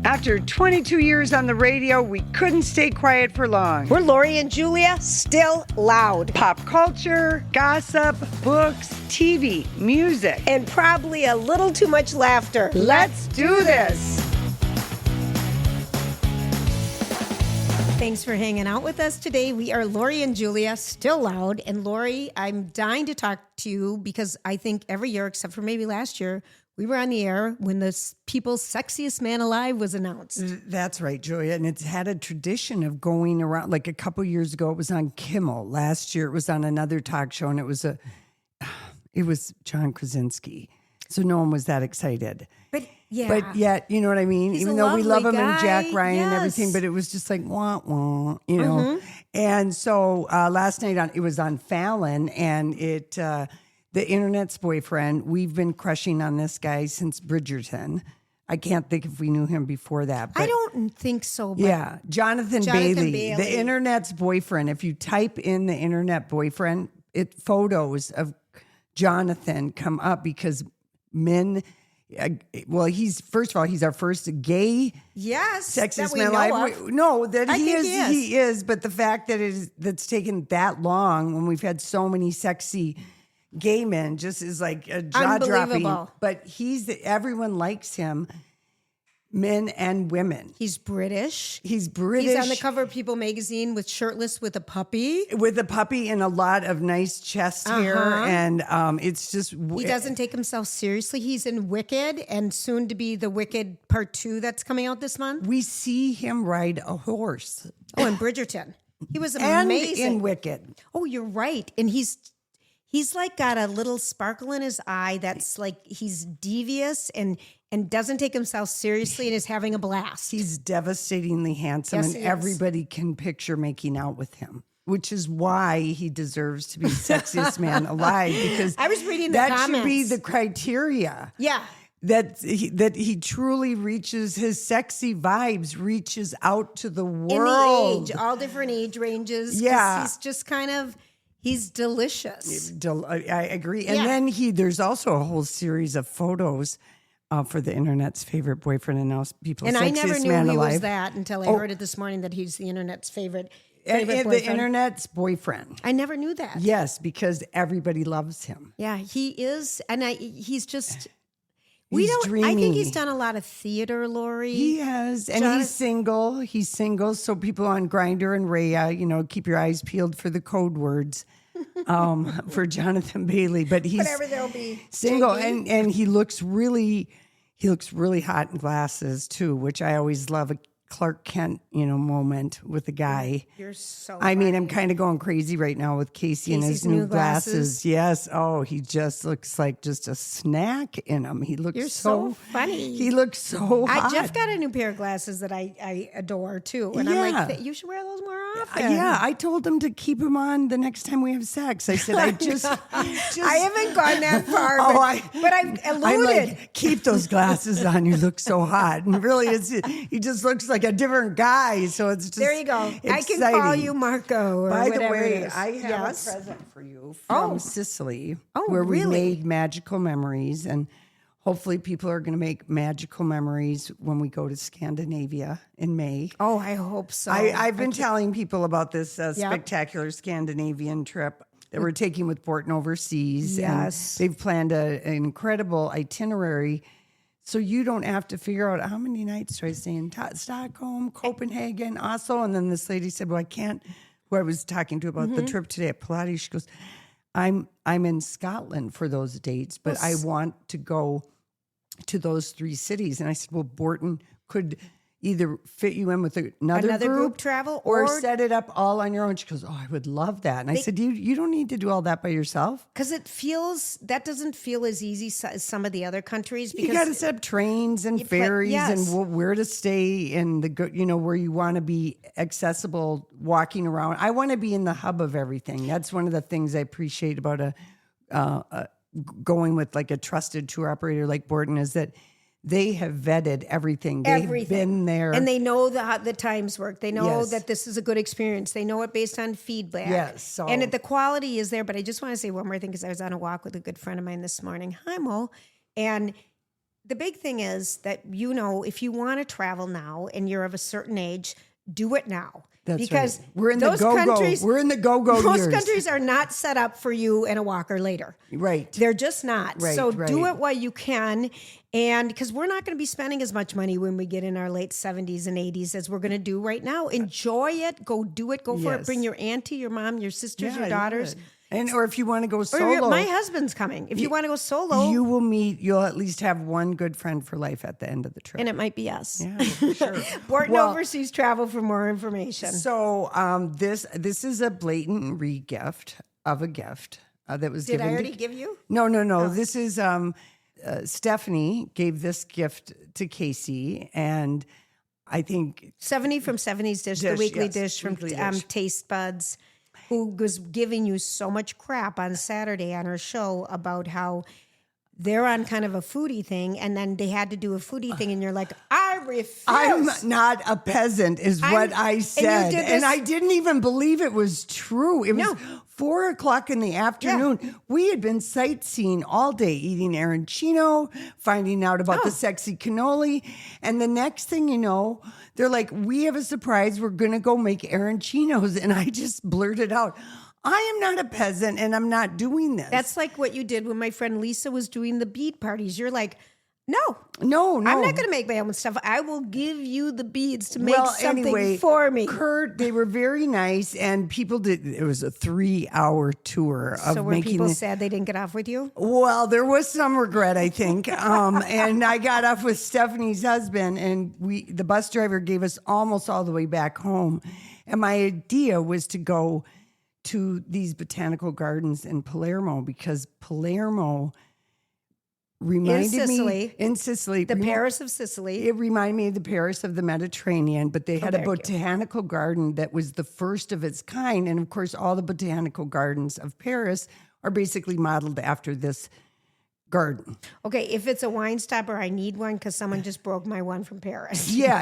After 22 years on the radio, we couldn't stay quiet for long. We're Lori and Julia, still loud. Pop culture, gossip, books, TV, music, and probably a little too much laughter. Let's do this. Thanks for hanging out with us today. We are Lori and Julia, still loud. And Lori, I'm dying to talk to you because I think every year, except for maybe last year, we were on the air when the People's Sexiest Man Alive was announced. That's right, Julia. And it's had a tradition of going around. Like a couple years ago, it was on Kimmel. Last year, it was on another talk show, and it was John Krasinski. So no one was that excited. But yet, you know what I mean? He's even a though we love lovely him and Jack guy, Ryan and yes. everything, but it was just like, wah, wah, you know? And so last night it was on Fallon, and the internet's boyfriend, we've been crushing on this guy since Bridgerton. I can't think if we knew him before that. But I don't think so. But yeah, Jonathan Bailey, the internet's boyfriend. If you type in the internet boyfriend, photos of Jonathan come up because men. Well, he's our first gay. Yes, Sexiest Man Alive. No, that he is. But the fact that that's taken that long when we've had so many sexy gay men just is like a jaw dropping. But everyone likes him, men and women. He's British. He's on the cover of People magazine with shirtless with a puppy. With a puppy and a lot of nice chest hair. And it's just... He doesn't take himself seriously. He's in Wicked and soon to be the Wicked Part 2 that's coming out this month. We see him ride a horse. Oh, in Bridgerton. He was amazing. And in Wicked. Oh, you're right. And he's like got a little sparkle in his eye that's like he's devious and doesn't take himself seriously and is having a blast. He's devastatingly handsome, and everybody can picture making out with him, which is why he deserves to be sexiest man alive, because I was reading the comments. That should be the criteria. Yeah. That he truly reaches, his sexy vibes reaches out to the world. In the age, all different age ranges. Yeah. He's just kind of... He's delicious. I agree. And then there's also a whole series of photos for the internet's favorite boyfriend and now People's Sexiest Man Alive. And I never knew he was that until I heard it this morning that he's the internet's favorite boyfriend. The internet's boyfriend. I never knew that. Yes, because everybody loves him. Yeah, he is. And he's just... Dreamy. I think he's done a lot of theater, Lori. He has. And he's single. He's single. So people on Grindr and Raya, keep your eyes peeled for the code words for Jonathan Bailey. But he's whatever there'll be. Single. And he looks really hot in glasses too, which I always love. A Clark Kent, moment with the guy. You're so I mean, I'm kind of going crazy right now with Casey and his new glasses. Yes. Oh, he just looks like just a snack in them. He looks You're so funny. He looks so hot. Jeff got a new pair of glasses that I adore too. And I'm like, you should wear those more often. Yeah. I told him to keep them on the next time we have sex. I said, I haven't gone that far, but I've alluded. I'm like, keep those glasses on. You look so hot. And really, he just looks like a different guy. So it's just there you go. Exciting. I can call you Marco. Or by the whatever way, I have a present for you from Sicily, where we made magical memories, and hopefully people are going to make magical memories when we go to Scandinavia in May. Oh, I hope so. I've been telling people about this spectacular Scandinavian trip that we're taking with Borton Overseas. Yes, and they've planned an incredible itinerary. So you don't have to figure out how many nights do I stay in Stockholm, Copenhagen, Oslo. And then this lady said, well, I can't, who I was talking to about the trip today at Pilates, she goes, I'm in Scotland for those dates, but I want to go to those 3 cities. And I said, well, Borton could either fit you in with another group travel or set it up all on your own. She goes, oh, I would love that. And I said, you don't need to do all that by yourself. Because that doesn't feel as easy as some of the other countries. Because you got to set up trains and ferries and where to stay and where you want to be accessible walking around. I want to be in the hub of everything. That's one of the things I appreciate about going with like a trusted tour operator like Borton is that they have vetted everything. They've been there. And they know the times work. They know that this is a good experience. They know it based on feedback. Yes. And the quality is there. But I just want to say one more thing because I was on a walk with a good friend of mine this morning. Hi, Mo. And the big thing is that, if you want to travel now and you're of a certain age, do it now. That's because right. We're in the those go-go. countries, We're in the go-go most years. countries are not set up for you and a walker later. Right. They're just not. Right, So right. do it while you can. And because we're not going to be spending as much money when we get in our late 70s and 80s as we're going to do right now. Enjoy it. Go do it. Go for it. Yes. Bring your auntie, your mom, your sisters, Yeah, your daughters. yeah. Or if you want to go Or solo. my husband's coming. If you want to go solo. You'll at least have one good friend for life at the end of the trip. And it might be us. Yeah, for sure. Borton Overseas Travel for more information. So this is a blatant re-gift of a gift that was Did given I already to, give you? No. Oh. This is Stephanie gave this gift to Casey, and I think 70 from 70s Dish, the weekly yes, dish from weekly dish. Taste Buds, who was giving you so much crap on Saturday on her show about how they're on kind of a foodie thing, and then they had to do a foodie thing, and you're like, I refuse. I'm not a peasant, is what I said, did this- and I didn't even believe it was true. It was No. 4:00 in the afternoon. Yeah. We had been sightseeing all day, eating arancino, finding out about Oh. the sexy cannoli, and the next thing you know, they're like, "We have a surprise. We're gonna go make arancinos," and I just blurted out, I am not a peasant and I'm not doing this. That's like what you did when my friend Lisa was doing the bead parties. You're like, no, no. I'm not going to make my own stuff. I will give you the beads to make something anyway, for me. Kurt, they were very nice, and people did. It was a 3-hour tour of So were making. people sad they didn't get off with you? Well, there was some regret, I think. And I got off with Stephanie's husband, and the bus driver gave us almost all the way back home. And my idea was to go to these botanical gardens in Palermo, because Palermo reminded me in Sicily, the Paris of Sicily. It reminded me of the Paris of the Mediterranean, but they had a thank you. botanical garden that was the first of its kind. And of course, all the botanical gardens of Paris are basically modeled after this garden. Okay, if it's a wine stopper, I need one because someone just broke my one from Paris. Yeah.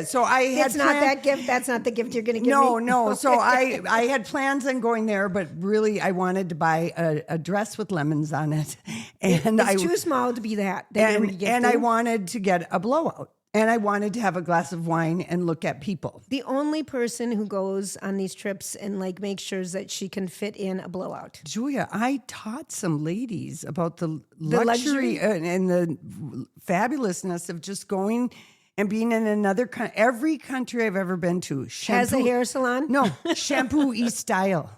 So I had It's not that gift. That's not the gift you're going to give me. No. So I had plans on going there, but really I wanted to buy a dress with lemons on it, and It's too small to be that. and I wanted to get a blowout, and I wanted to have a glass of wine and look at people. The only person who goes on these trips and like makes sure that she can fit in a blowout. Julia, I taught some ladies about the luxury? luxury and the fabulousness of just going and being in another country. Every country I've ever been to Has a hair salon? No, shampoo e-style.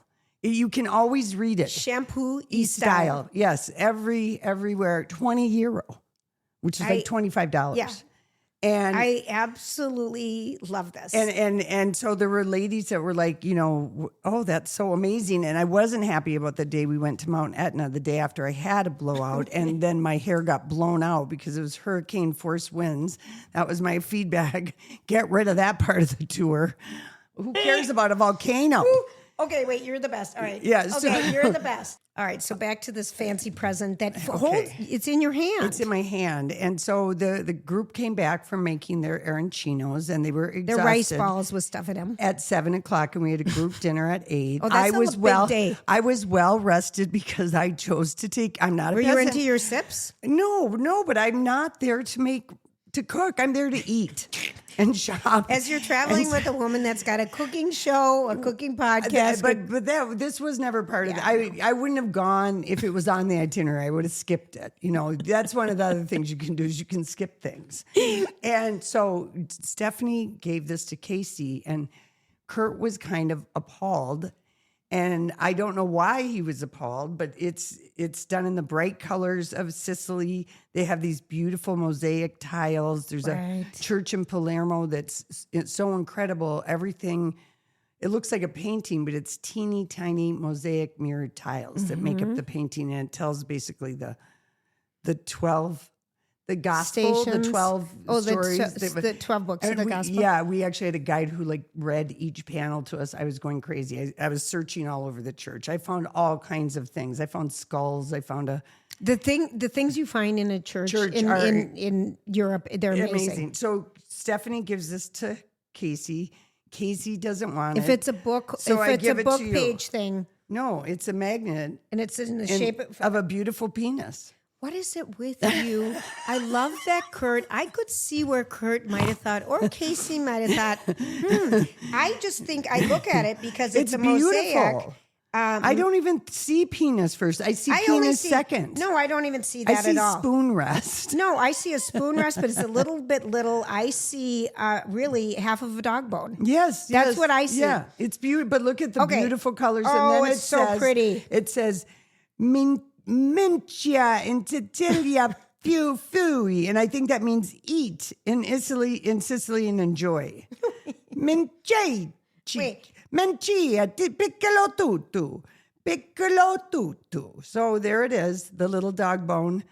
You can always read it. Shampoo E-style. Yes, everywhere. €20, which is like $25. Yeah. And I absolutely love this. And so there were ladies that were like, oh, that's so amazing. And I wasn't happy about the day we went to Mount Etna, the day after I had a blowout. And then my hair got blown out because it was hurricane force winds. That was my feedback. Get rid of that part of the tour. Who cares about a volcano? Okay, wait, you're the best. All right. Yeah, Okay, you're the best. All right, so back to this fancy present that holds, it's in your hand. It's in my hand. And so the group came back from making their arancinos, and they were exhausted. They're rice balls with stuff in them. At 7:00, and we had a group dinner at 8. Oh, that's a big day. I was well rested because I chose to take. I'm not. Were you into your sips? No, but I'm not there to cook. I'm there to eat and shop. As you're traveling with a woman that's got a cooking show, a cooking podcast, This was never part of it. I wouldn't have gone if it was on the itinerary. I would have skipped it. That's one of the other things you can do is you can skip things. And so Stephanie gave this to Casey, and Kurt was kind of appalled. And I don't know why he was appalled, but it's done in the bright colors of Sicily. They have these beautiful mosaic tiles. There's a church in Palermo it's so incredible. Everything, it looks like a painting, but it's teeny tiny mosaic mirrored tiles that make up the painting, and it tells basically the 12. The gospel, Stations. the 12 stories. The 12 books of the gospel. Yeah, we actually had a guide who read each panel to us. I was going crazy. I was searching all over the church. I found all kinds of things. I found skulls. I found the things you find in a church in Europe, they're amazing. So Stephanie gives this to Casey. Casey doesn't want it. If it's a book, So if I it's give a it book to you. page thing, No, it's a magnet and it's in the shape of a beautiful penis. What is it with you? I love that Kurt. I could see where Kurt might have thought, or Casey might have thought, I just think I look at it because it's a mosaic. Beautiful. I don't even see penis first. I see penis second. No, I don't even see that I see at all. spoon rest. No, I see a spoon rest, but it's a little bit little. I see really half of a dog bone. Yes, That's what I see. Yeah, it's beautiful. But look at the beautiful colors. Oh, and then it's so pretty. It says Mincia in Sicilia fui, and I think that means eat in Sicily and enjoy. Mincia. Wait. Mencia, piccolo tutto. So there it is, the little dog bone.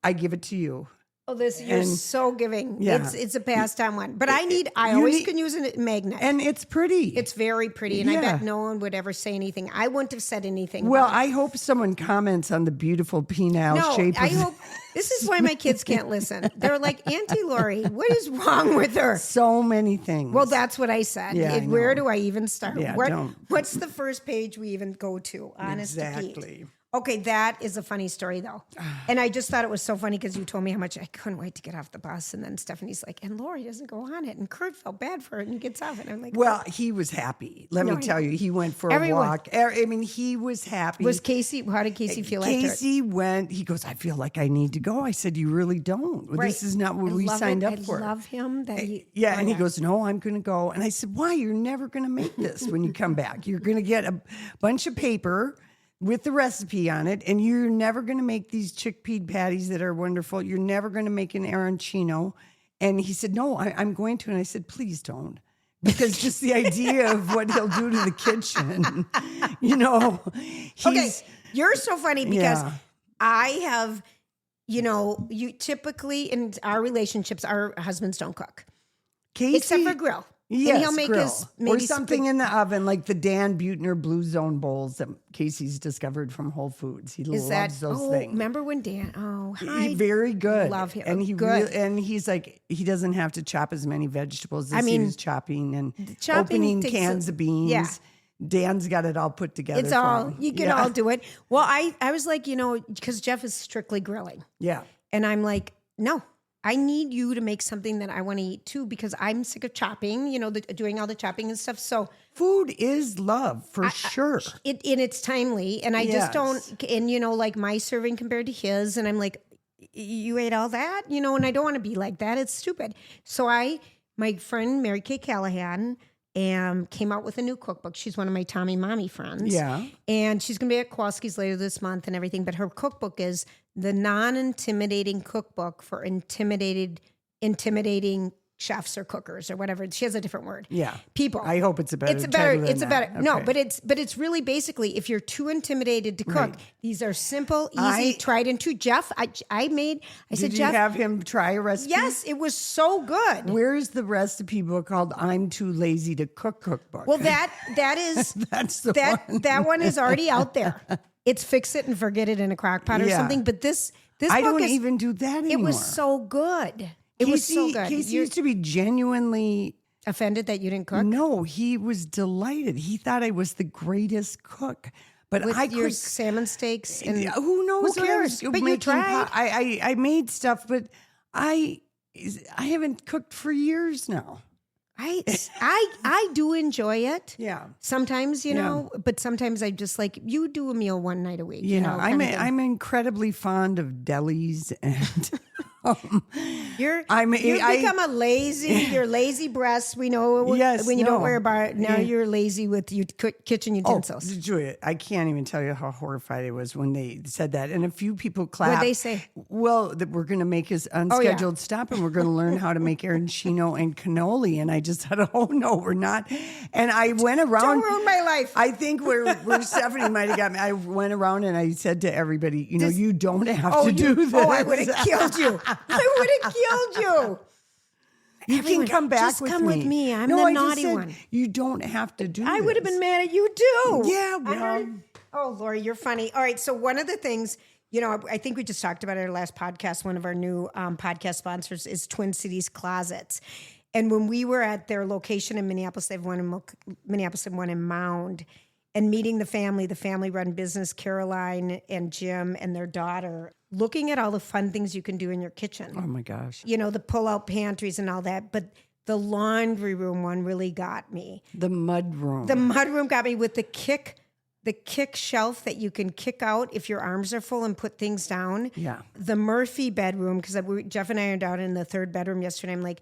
I give it to you. Oh, you're so giving. Yeah. It's a pastime one. But I always can use a magnet. And it's pretty. It's very pretty. And I bet no one would ever say anything. I wouldn't have said anything. Well, about it. I hope someone comments on the beautiful penile shape. I hope. This is why my kids can't listen. They're like, Auntie Lori, what is wrong with her? So many things. Well, that's what I said. Yeah, Where do I even start? Yeah, What's the first page we even go to? Honest to Pete. Exactly. Okay, that is a funny story, though. And I just thought it was so funny because you told me how much I couldn't wait to get off the bus. And then Stephanie's like, and Lori doesn't go on it. And Kurt felt bad for it and he gets off it. And I'm like, well, he was happy. Let me tell you, he went for a walk. I mean, he was happy. How did Casey feel after it? Casey went, he goes, I feel like I need to go. I said, you really don't. Well, this is not what we signed up for. I love him. And he goes, no, I'm going to go. And I said, why? You're never going to make this when you come back. You're going to get a bunch of paper with the recipe on it, and you're never going to make these chickpea patties that are wonderful. You're never going to make an arancino. And he said, no, I'm going to. And I said, please don't. Because just the idea of what he'll do to the kitchen, Okay, you're so funny because I have, you typically in our relationships, our husbands don't cook. Casey, except for grill. Yes, and he'll make grill. his maybe or something in the oven, like the Dan Buettner Blue Zone bowls that Casey's discovered from Whole Foods. He loves those things. Remember when Dan? Oh, hi. Very good. Love him. And and he's like, he doesn't have to chop as many vegetables as he was chopping and opening cans of beans. Yeah. Dan's got it all put together. It's all you can all do it. Well, I was like, because Jeff is strictly grilling. Yeah, and I'm like, no. I need you to make something that I want to eat too because I'm sick of chopping, doing all the chopping and stuff. So food is love for sure. And it's timely. And I just don't, and like my serving compared to his. And I'm like, you ate all that, and I don't want to be like that. It's stupid. So my friend Mary Kay Callahan came out with a new cookbook. She's one of my Tommy Mommy friends. Yeah. And she's going to be at Kowalski's later this month and everything. But her cookbook is the non-intimidating cookbook for intimidating chefs or cookers or whatever. She has a different word. Yeah. People. I hope it's a better title than that. Okay. No, but it's really basically if you're too intimidated to cook, these are simple, easy, tried and true. Jeff, I said, Jeff, have him try a recipe? Yes, it was so good. Where's the recipe book called I'm Too Lazy to Cook cookbook? Well, that is that's the one. That one is already out there. It's fix it and forget it in a crock pot or something. But this I book don't even do that anymore. It was so good. It was so good. Casey used to be genuinely offended that you didn't cook. No, he was delighted. He thought I was the greatest cook. But with I your could salmon steaks and who knows? Who cares? But you tried. I made stuff, but I haven't cooked for years now. I do enjoy it. Yeah. Sometimes, but sometimes I just like you do a meal one night a week. Yeah. I'm incredibly fond of delis and You've become a lazy. You're lazy breasts. We know when you don't wear a bar. Now you're lazy with your kitchen utensils. Oh, Julia, I can't even tell you how horrified I was when they said that. And a few people clapped. What'd they say? Well, that we're going to make his unscheduled stop, and we're going to learn how to make arancino and cannoli. And I just thought, oh no, we're not. And I went around. Don't ruin my life. I think where Stephanie might have got me. I went around and I said to everybody, you don't have to do this. Oh, I would have killed you. I would have killed you. You can come back just come with me. I'm the naughty one. You don't have to do this. I would have been mad at you too. Yeah, well. Oh, Lori, you're funny. All right, so one of the things, I think we just talked about it our last podcast. One of our new podcast sponsors is Twin Cities Closets. And when we were at their location in Minneapolis, they have one in Minneapolis and one in Mound. and meeting the family run business, Caroline and Jim and their daughter, looking at all the fun things you can do in your kitchen. Oh my gosh. You know, the pull-out pantries and all that. But the laundry room one really got me. The mud room. The mud room got me with the kick shelf that you can kick out if your arms are full and put things down. Yeah. The Murphy bedroom, because Jeff and I are down in the third bedroom yesterday. I'm like,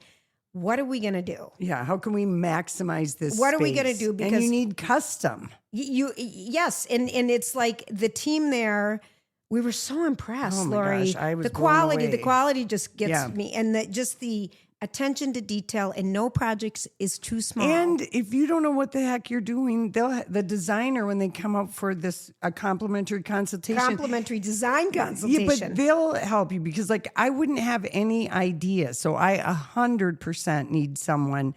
what are we going to do? Yeah. How can we maximize this What are we space? going to do? Because and you need custom. Yes. And it's like the team there, we were so impressed, Oh my Lori. gosh, I was the blown away. quality just gets Yeah. me. And just the attention to detail, and no projects is too small. And if you don't know what the heck you're doing, the designer, when they come up for a complimentary consultation, Complimentary design consultation. yeah, but they'll help you because like I wouldn't have any idea. So I 100% need someone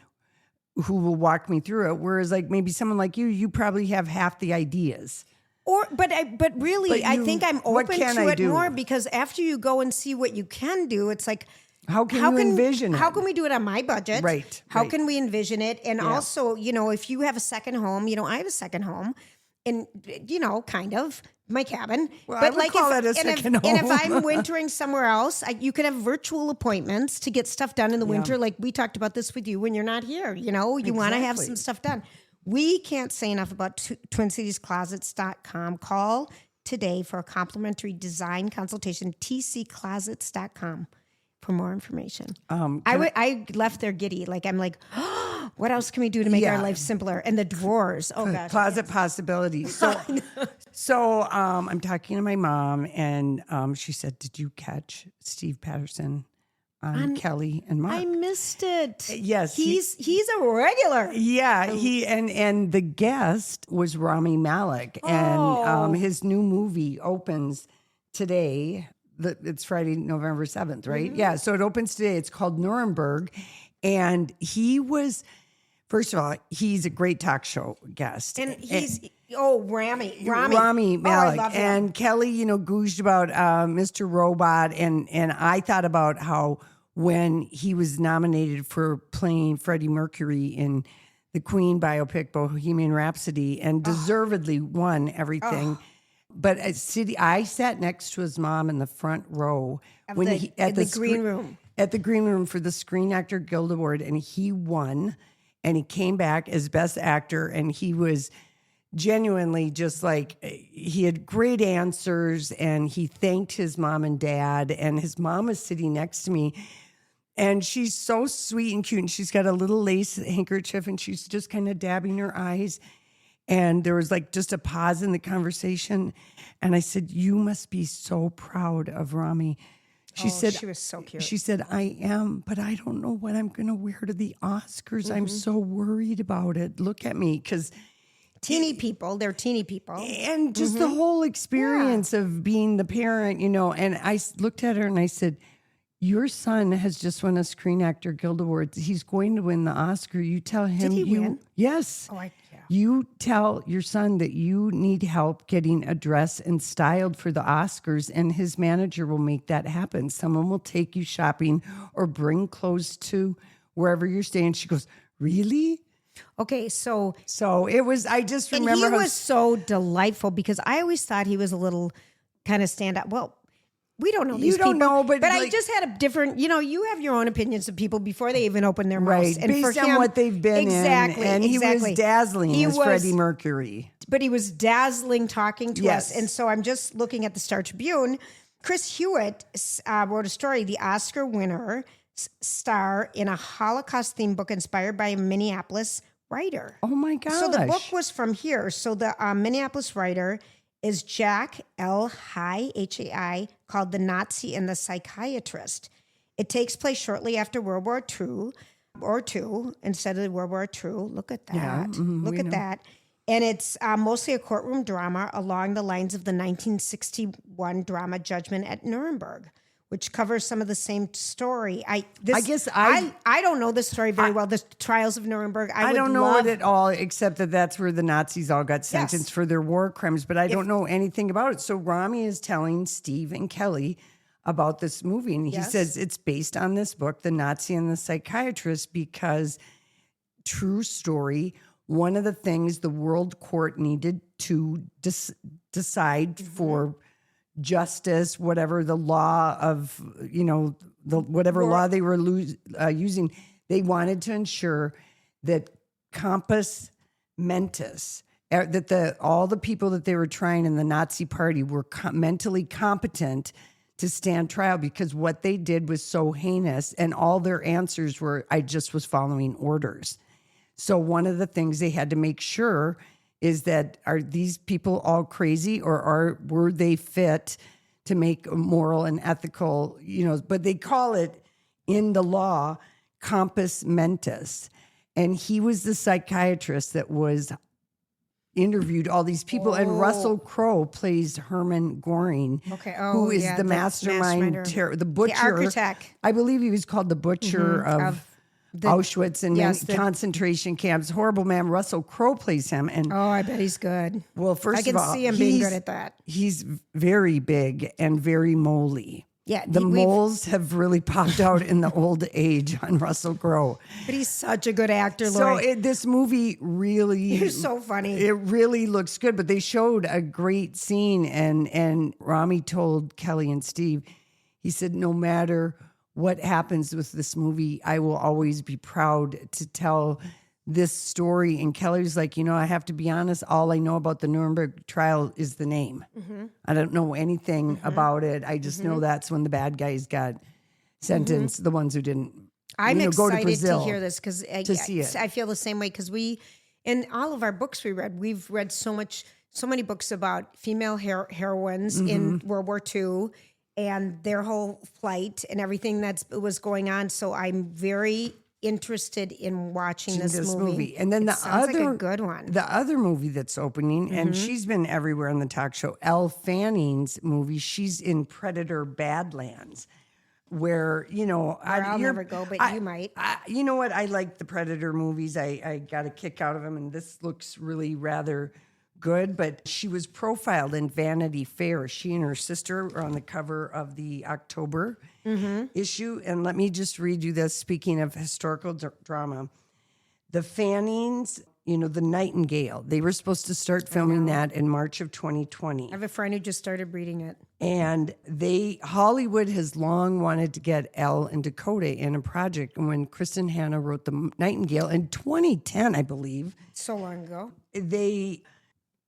who will walk me through it. Whereas like maybe someone like you probably have half the ideas. But really, I think I'm what open can to I it do? more because after you go and see what you can do, it's like, How can you envision it? How can we do it on my budget? Right, How right. can we envision it? And Yeah. also, you know, if you have a second home, you know, I have a second home, and you know, kind of my cabin. Well, I would call it a second And if home. I'm wintering somewhere else, you could have virtual appointments to get stuff done in the winter. Like we talked about this with you when you're not here. You know, you want to have Exactly. some stuff done. We can't say enough about TwinCitiesClosets.com. Call today for a complimentary design consultation, tcclosets.com. For more information. I left there giddy. Like, I'm like, oh, what else can we do to make our Yeah. life simpler? And the drawers. Oh, gosh. Closet possibilities. So I'm talking to my mom, and she said, "Did you catch Steve Patterson on Kelly and Mark?" I missed it. Yes, He's a regular. Yeah, he and the guest was Rami Malek, and his new movie opens today. It's Friday, November 7th, right? Yeah, so it opens today. It's called Nuremberg, and he was. First of all, he's a great talk show guest, And he's, Rami. Rami Oh, I Malek, love him. and Kelly, googed about Mr. Robot, and I thought about how when he was nominated for playing Freddie Mercury in the Queen biopic Bohemian Rhapsody, and deservedly won everything. But I sat next to his mom in the front row At the green room. At the green room for the Screen Actor Guild Award, and he won, and he came back as Best Actor, and he was genuinely just like, he had great answers, and he thanked his mom and dad, and his mom was sitting next to me, and she's so sweet and cute, and she's got a little lace handkerchief, and she's just kind of dabbing her eyes. And there was like just a pause in the conversation. And I said, "You must be so proud of Rami." She said, she was so cute. She said, "I am, but I don't know what I'm going to wear to the Oscars. I'm so worried about it. Look at me." Because Teeny people. They're teeny people. and just the whole experience of being the parent, And I looked at her and I said, "Your son has just won a Screen Actor Guild Award. He's going to win the Oscar. You tell him Did he win? Yes. Oh, yeah. You tell your son that you need help getting a dress and styled for the Oscars, and his manager will make that happen. Someone will take you shopping or bring clothes to wherever you're staying." She goes, "Really?" Okay, so it was, I just remember he was so delightful because I always thought he was a little kind of stand up. Well, we don't know these people. You don't know, but I like- just had a different, you have your own opinions of people before they even open their mouths. right, And based for on him, what they've been exactly, in. And he was dazzling as Freddie Mercury. But he was dazzling talking to Yes. us. And so I'm just looking at the Star Tribune. Chris Hewitt wrote a story, the Oscar winner star in a Holocaust-themed book inspired by a Minneapolis writer. Oh my gosh. So the book was from here. So the Minneapolis writer is Jack L. Hai, Hai, called The Nazi and the Psychiatrist. It takes place shortly after World War II, or II, instead of World War II. Look at that. Yeah, Look we at know. that. And it's mostly a courtroom drama along the lines of the 1961 drama Judgment at Nuremberg, which covers some of the same story. I don't know this story very well. The trials of Nuremberg. I don't know it at all, except that that's where the Nazis all got sentenced Yes. for their war crimes, but I don't know anything about it. So Rami is telling Steve and Kelly about this movie, and he Yes. says it's based on this book, The Nazi and the Psychiatrist, because true story, one of the things the world court needed to decide for justice, whatever the law of, whatever law they were using, they wanted to ensure that compos mentis, that all the people that they were trying in the Nazi party were mentally competent to stand trial, because what they did was so heinous, and all their answers were, I just was following orders. So one of the things they had to make sure is that, are these people all crazy, or were they fit to make a moral and ethical, but they call it in the law compos mentis. And he was the psychiatrist that was interviewed all these people. And Russell Crowe plays Hermann Göring, who is the mastermind, the butcher. The architect. I believe he was called the butcher of Auschwitz and concentration camps. Horrible man. Russell Crowe plays him. And I bet he's good. Well, first of all, I can see him being good at that. He's very big and very moly. Yeah, the moles have really popped out in the old age on Russell Crowe. But he's such a good actor, Lori. So this movie really... You're so funny. It really looks good, but they showed a great scene, and Rami told Kelly and Steve, he said, no matter what happens with this movie, I will always be proud to tell this story. And Kelly was like, I have to be honest, all I know about the Nuremberg trial is the name. I don't know anything about it. I just know that's when the bad guys got sentenced, the ones who didn't go to Brazil to hear this, because I feel the same way, because in all of our books we've read so many books about female heroines in World War II and their whole plight and everything that was going on. So I'm very interested in watching this movie. And then like a good one. The other movie that's opening, and she's been everywhere on the talk show, Elle Fanning's movie. She's in Predator Badlands, where, I'll never go, but you might. You know what? I like the Predator movies. I got a kick out of them, and this looks really rather good. But she was profiled in Vanity Fair. She and her sister were on the cover of the October issue. And let me just read you this. Speaking of historical drama, the Fannings, the Nightingale, they were supposed to start filming that in March of 2020. I have a friend who just started reading it. And Hollywood has long wanted to get Elle and Dakota in a project. And when Kristen Hanna wrote The Nightingale in 2010, I believe. So long ago. They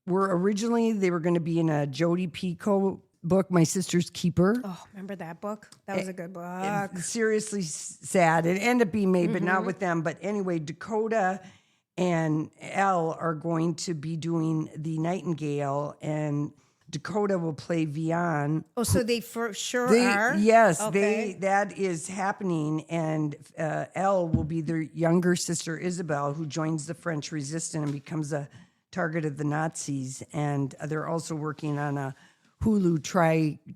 were going to be in a Jodi Picoult book, My Sister's Keeper. Oh, remember that book? That was a good book. Seriously sad. It ended up being made, but not with them. But anyway, Dakota and Elle are going to be doing The Nightingale, and Dakota will play Vian. Oh, so they for sure are? Yes, that is happening. And Elle will be their younger sister, Isabel, who joins the French resistance and becomes a target of the Nazis. And they're also working on a Hulu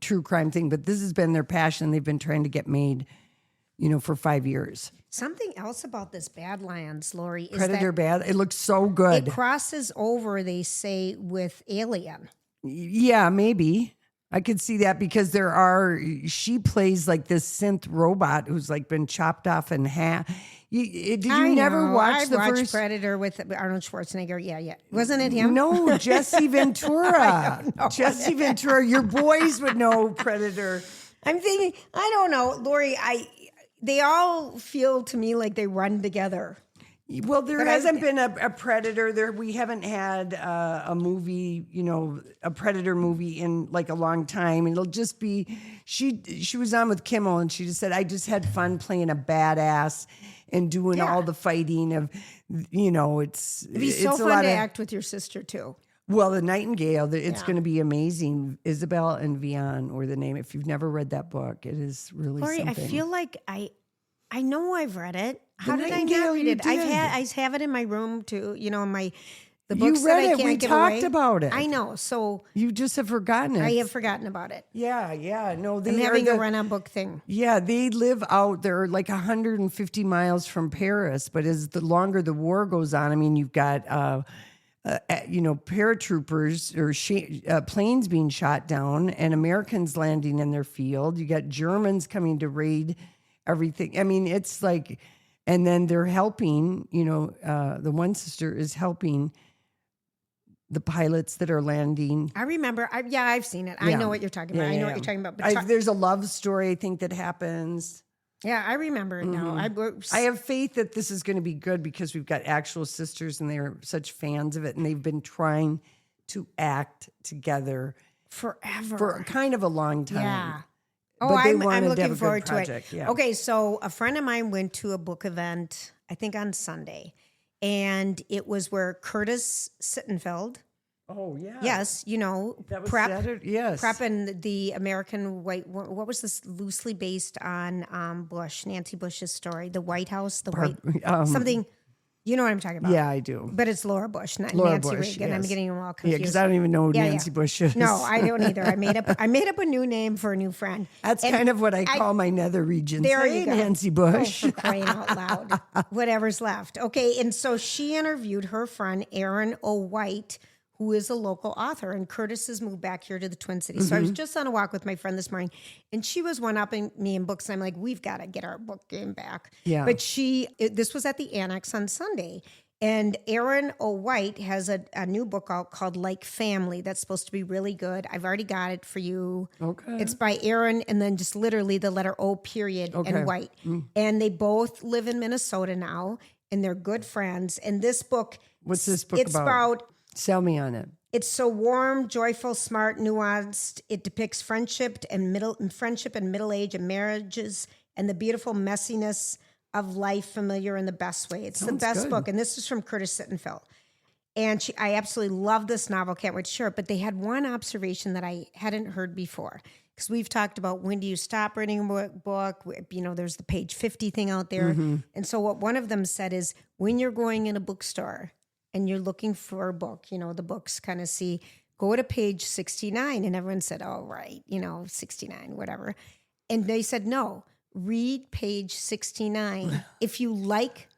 true crime thing. But this has been their passion. They've been trying to get made, for 5 years. Something else about this Badlands, Lori, is Predator that it looks so good. It crosses over, they say, with Alien. Yeah, maybe. I could see that, because she plays like this synth robot who's like been chopped off in half. Did you never watch the first Predator with Arnold Schwarzenegger? Yeah. Wasn't it him? No, Jesse Ventura. Jesse Ventura. Your boys would know Predator. I'm thinking, I don't know, Lori, they all feel to me like they run together. Well, there hasn't been a Predator. We haven't had a movie, a Predator movie in like a long time. It'll just be, she was on with Kimmel, and she just said, I just had fun playing a badass and doing all the fighting of, it's so fun to act with your sister too. Well, The Nightingale, it's going to be amazing. Isabel and Vian were the name. If you've never read that book, it is really Lori, something. I feel like I know I've read it. How did I Nightingale, not read it? you did. I have it in my room too. The books you read that I it. can't We give talked away. about it. I know. So you just have forgotten it. I have forgotten about it. Yeah. No, I'm having a run-on book thing. Yeah, they live out there like 150 miles from Paris. But as the longer the war goes on, I mean, you've got paratroopers or planes being shot down, and Americans landing in their field. You got Germans coming to raid everything. I mean, it's like And then they're helping, the one sister is helping the pilots that are landing. I remember. I've seen it. I know what you're talking about. I know what you're talking about. But There's a love story, I think, that happens. yeah, I remember it now. I have faith that this is going to be good because we've got actual sisters and they're such fans of it. And they've been trying to act together forever. for kind of a long time. Yeah. But Oh, they I'm wanted to have looking a good forward to project, it. yeah. Okay, so a friend of mine went to a book event, I think on Sunday, and it was where Curtis Sittenfeld, Oh, yeah. yes, That was Prep, Saturday. Yes. Prep and the American White, what was this loosely based on Nancy Bush's story, the White House, something, you know what I'm talking about. Yeah, I do. But it's Laura Bush, not Laura Nancy Bush, Reagan. I'm yes. getting them all Yeah, confused. because I don't even know who Nancy Bush is. No, I don't either. I made up a new name for a new friend. That's kind of what I call my nether regions. There Hey, you go. Nancy Bush. Oh, for crying out loud. Whatever's left. Okay, and so she interviewed her friend Erin O. White, who is a local author, and Curtis has moved back here to the Twin Cities. So I was just on a walk with my friend this morning, and she was one-upping me in books. And I'm like, we've got to get our book game back. Yeah. But this was at the Annex on Sunday. And Erin O. White has a new book out called Like Family that's supposed to be really good. I've already got it for you. Okay. It's by Erin and then just literally the letter O period and White. And they both live in Minnesota now and they're good friends. And this book... What's this book it's about? Sell me on it. It's so warm, joyful, smart, nuanced. It depicts friendship and middle age and marriages and the beautiful messiness of life, familiar in the best way. It's the best good. book. And this is from Curtis Sittenfeld. And I absolutely love this novel. Can't wait to share it. But they had one observation that I hadn't heard before. Because we've talked about when do you stop reading a book? There's the page 50 thing out there. And so what one of them said is when you're going in a bookstore and you're looking for a book, the books kind of go to page 69. And everyone said, oh, right, 69, whatever. And they said, no. Read page 69. If you like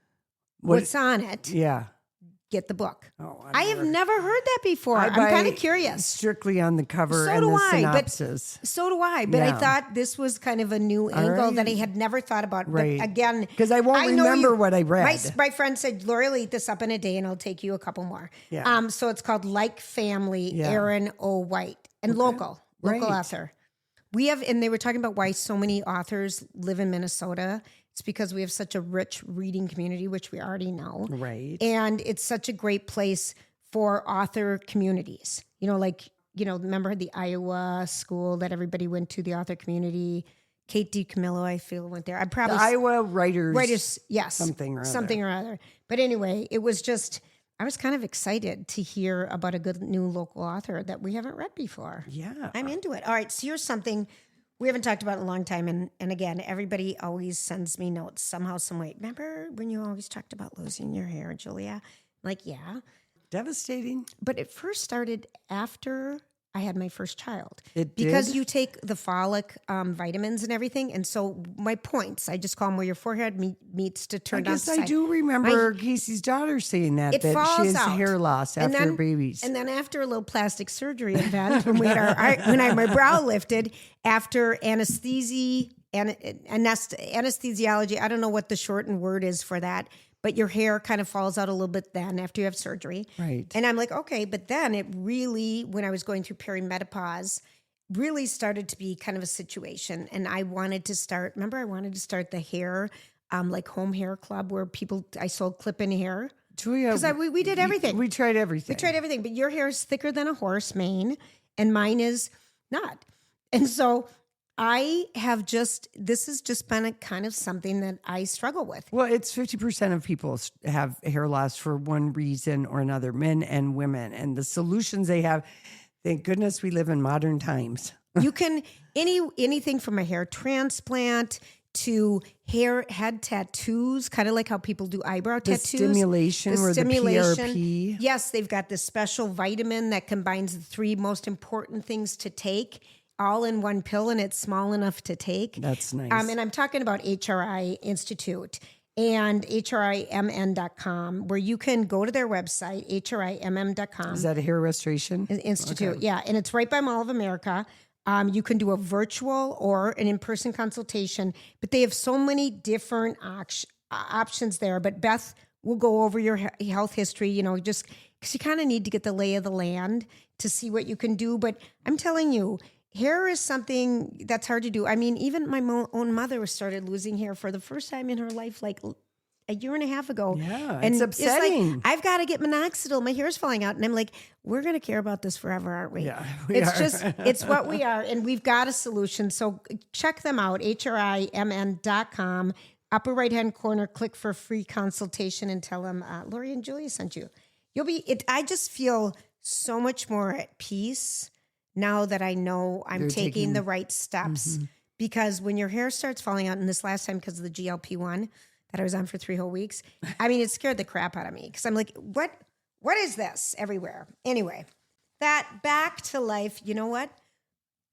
what's on it, get the book. Oh, I have never heard that before. I'm kind of curious. Strictly on the cover So and do the I, synopsis. So do I. But I thought this was kind of a new angle that I had never thought about. Right. But again, Because I won't remember what I read. My friend said, Lori will eat this up in a day and it'll take you a couple more. Yeah. So it's called Like Family, Erin O. White. And local author. We have, and they were talking about why so many authors live in Minnesota. It's because we have such a rich reading community, which we already know. Right. And it's such a great place for author communities. Remember the Iowa school that everybody went to, the author community. Kate DiCamillo, I feel, went there. The Iowa Writers, yes. Something or other. But anyway, it was just... I was kind of excited to hear about a good new local author that we haven't read before. Yeah. I'm into it. All right, so here's something we haven't talked about in a long time. And again, everybody always sends me notes somehow, some way. Remember when you always talked about losing your hair, Julia? Like, yeah. Devastating. But it first started after I had my first child. It because did? you take the folic vitamins and everything. And so my points, I just call them where your forehead meets to turn down. I guess I do remember Casey's daughter saying that she has hair loss after her babies. And then after a little plastic surgery event, when I had my brow lifted, after anesthesiology, I don't know what the shortened word is for that, but your hair kind of falls out a little bit then after you have surgery. Right. And I'm like, okay, but then it really, when I was going through perimenopause, really started to be kind of a situation. And I wanted to start the hair, like home hair club where I sold clip-in hair. Julia, Because we did everything. We tried everything. But your hair is thicker than a horse mane and mine is not. And so this has just been a kind of something that I struggle with. Well, it's 50% of people have hair loss for one reason or another, men and women. And the solutions they have, thank goodness we live in modern times. You can, anything from a hair transplant to head tattoos, kind of like how people do eyebrow tattoos. The stimulation. The PRP. Yes, they've got this special vitamin that combines the three most important things to take all in one pill, and it's small enough to take. That's nice. And I'm talking about HRI Institute and HRIMN.com, where you can go to their website, HRIMM.com. Is that a hair restoration? Institute, Okay. yeah. And it's right by Mall of America. You can do a virtual or an in-person consultation, but they have so many different options there. But Beth will go over your health history, just because you kind of need to get the lay of the land to see what you can do. But I'm telling you, hair is something that's hard to do. I mean, even my own mother started losing hair for the first time in her life, like a year and a half ago. Yeah, and it's upsetting. like, I've got to get minoxidil. My hair's falling out. And I'm like, we're going to care about this forever, aren't we? Yeah, It's what we are. And we've got a solution. So check them out, HRIMN.com. Upper right-hand corner, click for free consultation and tell them Lori and Julia sent you. I just feel so much more at peace now that I know I'm taking the right steps. Because when your hair starts falling out, and this last time because of the GLP-1 that I was on for 3 whole weeks, I mean, it scared the crap out of me because I'm like, what is this everywhere? Anyway, back to life. You know what?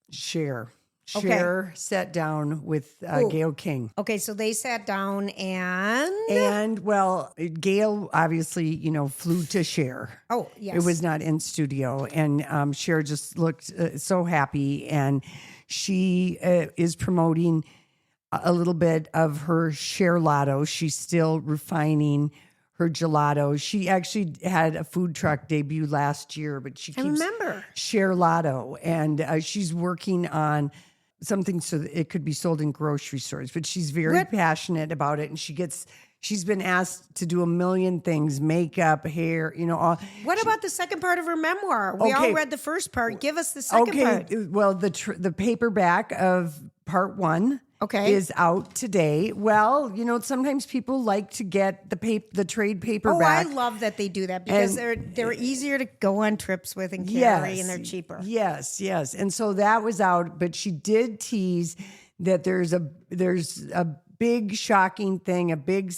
Cher Okay. sat down with Gayle King. Okay, so they sat down and well, Gayle obviously, flew to Cher. Oh, yes. It was not in studio. And Cher just looked so happy. And she is promoting a little bit of her Cher Lotto. She's still refining her gelato. She actually had a food truck debut last year, but she keeps remember. Cher Lotto. And she's working on something so that it could be sold in grocery stores. But she's very passionate about it. And she's been asked to do a million things, makeup, hair, all. What about the second part of her memoir? We all read the first part. Give us the second part. Well, the paperback of part 1 is out today. Well, sometimes people like to get the trade paperback. Oh, I love that they do that because they're easier to go on trips with and carry, and they're cheaper. Yes. And so that was out, but she did tease that there's a big shocking thing, a big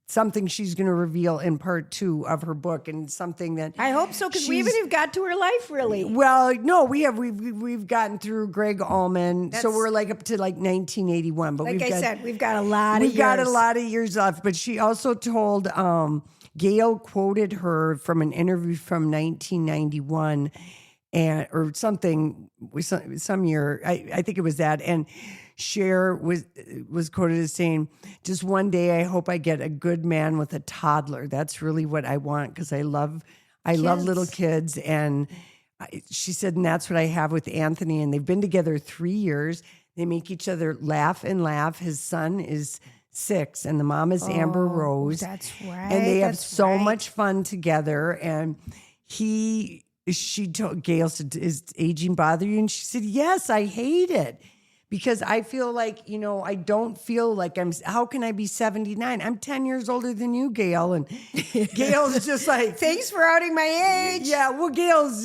something she's going to reveal in part 2 of her book, and something that I hope so, because we haven't even got to her life really. Well, no, we've gotten through Greg Allman, so we're like up to like 1981. But we've got a lot of years. We've got a lot of years left. But she also told Gayle quoted her from an interview from 1991 or something, some year. I think it was that. And Cher was quoted as saying, "Just one day, I hope I get a good man with a toddler. That's really what I want, because I love little kids." And she said, and that's what I have with Anthony. And they've been together 3 years. They make each other laugh and laugh. His son is 6, and the mom is Amber Rose. That's right. And they have so much fun together. And she told Gayle, said, "Is aging bother you?" And she said, "Yes, I hate it. Because I feel like, I don't feel like how can I be 79? I'm 10 years older than you, Gayle." And Gayle's just like, "Thanks for outing my age." Yeah, well,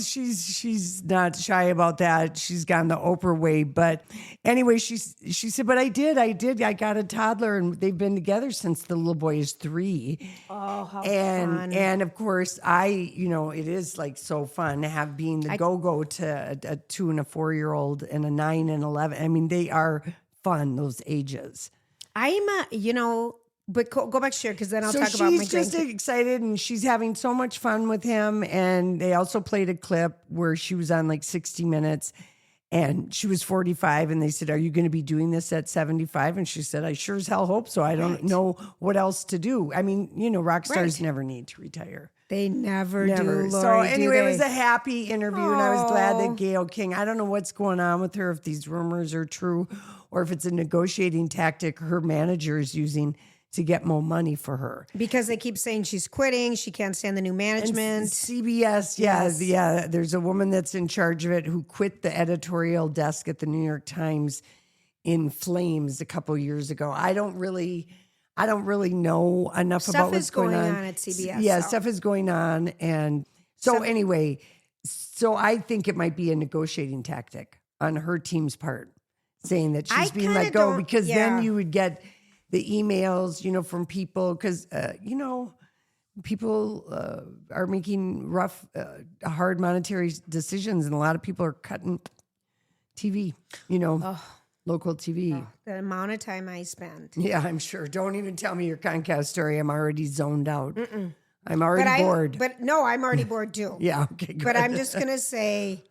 she's not shy about that. She's gone the Oprah way. But anyway, she said, "But I got a toddler, and they've been together since the little boy is 3. Oh, how fun. And of course, it is like so fun to being the go-go to a 2 and a 4-year-old and a 9 and 11. I mean, they are fun, those ages. But go back to Cher, because then I'll talk about my she's just excited, and she's having so much fun with him. And they also played a clip where she was on like 60 Minutes, and she was 45, and they said, "Are you going to be doing this at 75?" And she said, "I sure as hell hope so. I don't know what else to do." I mean, rock stars never need to retire. They never do, Lori, so anyway, it was a happy interview, and I was glad that Gayle King, I don't know what's going on with her, if these rumors are true, or if it's a negotiating tactic her manager is using to get more money for her. Because they keep saying she's quitting, she can't stand the new management. And CBS, yeah, there's a woman that's in charge of it who quit the editorial desk at the New York Times in flames a couple years ago. I don't really know enough about what's going on at CBS. Yeah, stuff is going on. And so anyway, I think it might be a negotiating tactic on her team's part, saying that she's being let go, because then you would get the emails, from people, because, people are making rough, hard monetary decisions, and a lot of people are cutting TV, local TV. The amount of time I spend. Yeah, I'm sure. Don't even tell me your Comcast story. I'm already zoned out. I'm already bored. But no, I'm already bored too. Yeah, okay, good. But I'm just going to say,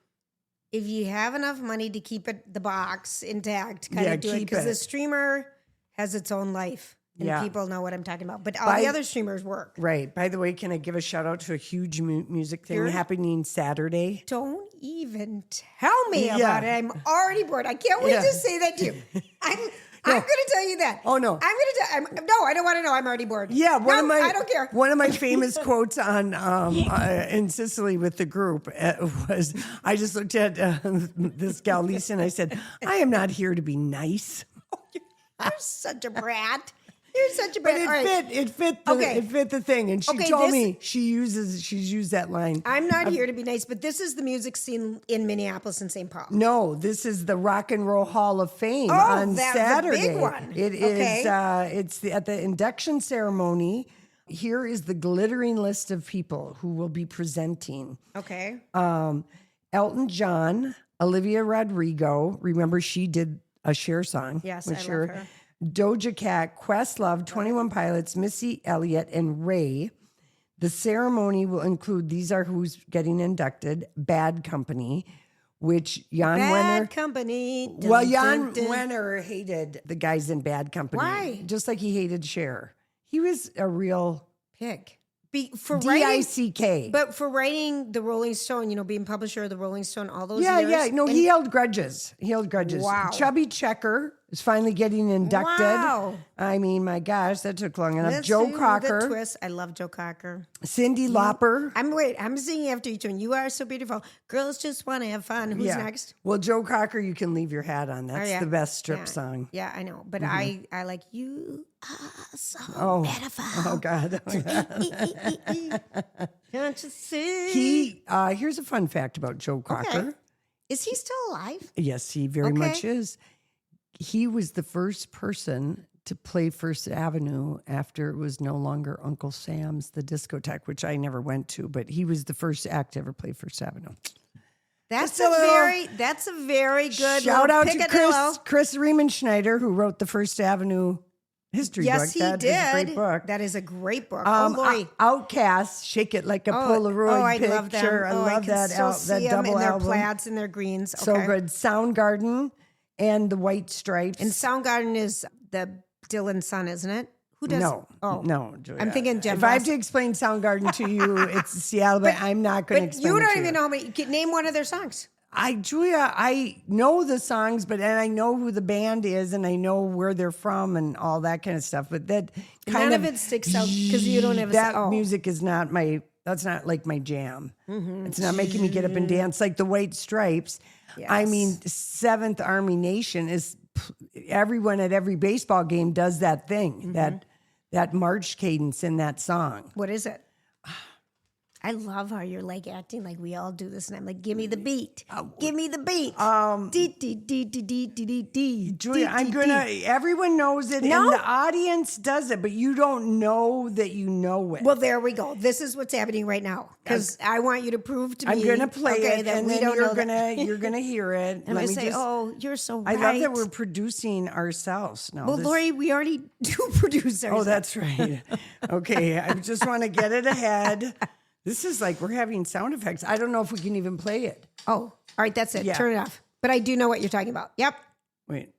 if you have enough money to keep the box intact, kind of do it, because the streamer has its own life. and people know what I'm talking about. But all the other streamers work. Right. By the way, can I give a shout out to a huge music thing happening Saturday? Don't even tell me about it. I'm already bored. I can't wait to say that to you. I'm going to tell you that. Oh, no. I'm going to tell. No, I don't want to know. I'm already bored. Yeah, I don't care. One of my famous quotes on in Sicily with the group was, I just looked at this gal Lisa and I said, "I am not here to be nice." You're such a brat. You're such a brat. But it fit the thing, and she told me she's used that line. I'm not here to be nice, but this is the music scene in Minneapolis and St. Paul. No, this is the Rock and Roll Hall of Fame on Saturday. The big one. It is. It's at the induction ceremony. Here is the glittering list of people who will be presenting. Okay. Elton John, Olivia Rodrigo. Remember, she did a Cher song. Yes, with I Cher. love her. Doja Cat, Questlove, 21 Pilots, Missy Elliott, and Ray. The ceremony will include, these are who's getting inducted, Bad Company, which Jan Wenner... Bad Company. Jan Wenner hated the guys in Bad Company. Why? Just like he hated Cher. He was a real... Pig. For D-I-C-K. But for writing the Rolling Stone, being publisher of the Rolling Stone, all those years. Yeah. No, he held grudges. Wow. Chubby Checker is finally getting inducted. Wow. I mean, my gosh, that took long enough. Let's Joe do Cocker. the twist. I love Joe Cocker. Cyndi Lauper. I'm singing after each one. You are so beautiful. Girls just want to have fun. Who's next? Well, Joe Cocker, you can leave your hat on. That's the best strip song. Yeah, I know. But I like you are so beautiful. Oh, God. Can't you see? Here's a fun fact about Joe Cocker. Okay. Is he still alive? Yes, he very much is. He was the first person to play First Avenue after it was no longer Uncle Sam's, the discotheque, which I never went to, but he was the first act to ever play First Avenue. That's a very good shout out to Chris Riemenschneider, who wrote the First Avenue history book. Yes, he did. Is a great book. That is a great book. Lori. Outcast, Shake It Like a Polaroid Picture. Love them. I love that double in their album. plaids and their greens. Okay. So good. Soundgarden and the White Stripes. And Soundgarden is the Dylan's son, isn't it? Who does? No, Julia. I'm thinking Jeff. If I have to explain Soundgarden to you, it's Seattle, but I'm not going to explain it you to don't even know how many. Name one of their songs. Julia, I know the songs, and I know who the band is, and I know where they're from, and all that kind of stuff. But that none of it sticks out because you don't have that music is not my. That's not like my jam. Mm-hmm. It's not making me get up and dance like the White Stripes. Yes. I mean, Seventh Army Nation is everyone at every baseball game does that thing, that march cadence in that song. What is it? I love how you're like acting like we all do this, and I'm like, give me the beat. Give me the beat. Julia, everyone knows it, and the audience does it, but you don't know that you know it. Well, there we go. This is what's happening right now, because I want you to prove to me. I'm going to play it, that and we then don't you're gonna hear it. And I say, you're so right. I love that we're producing ourselves now. Well, Lori, we already do produce ourselves. Oh, that's right. Okay, I just want to get it ahead. This is like we're having sound effects. I don't know if we can even play it. Oh, all right. That's it. Yeah. Turn it off. But I do know what you're talking about. Yep. Wait.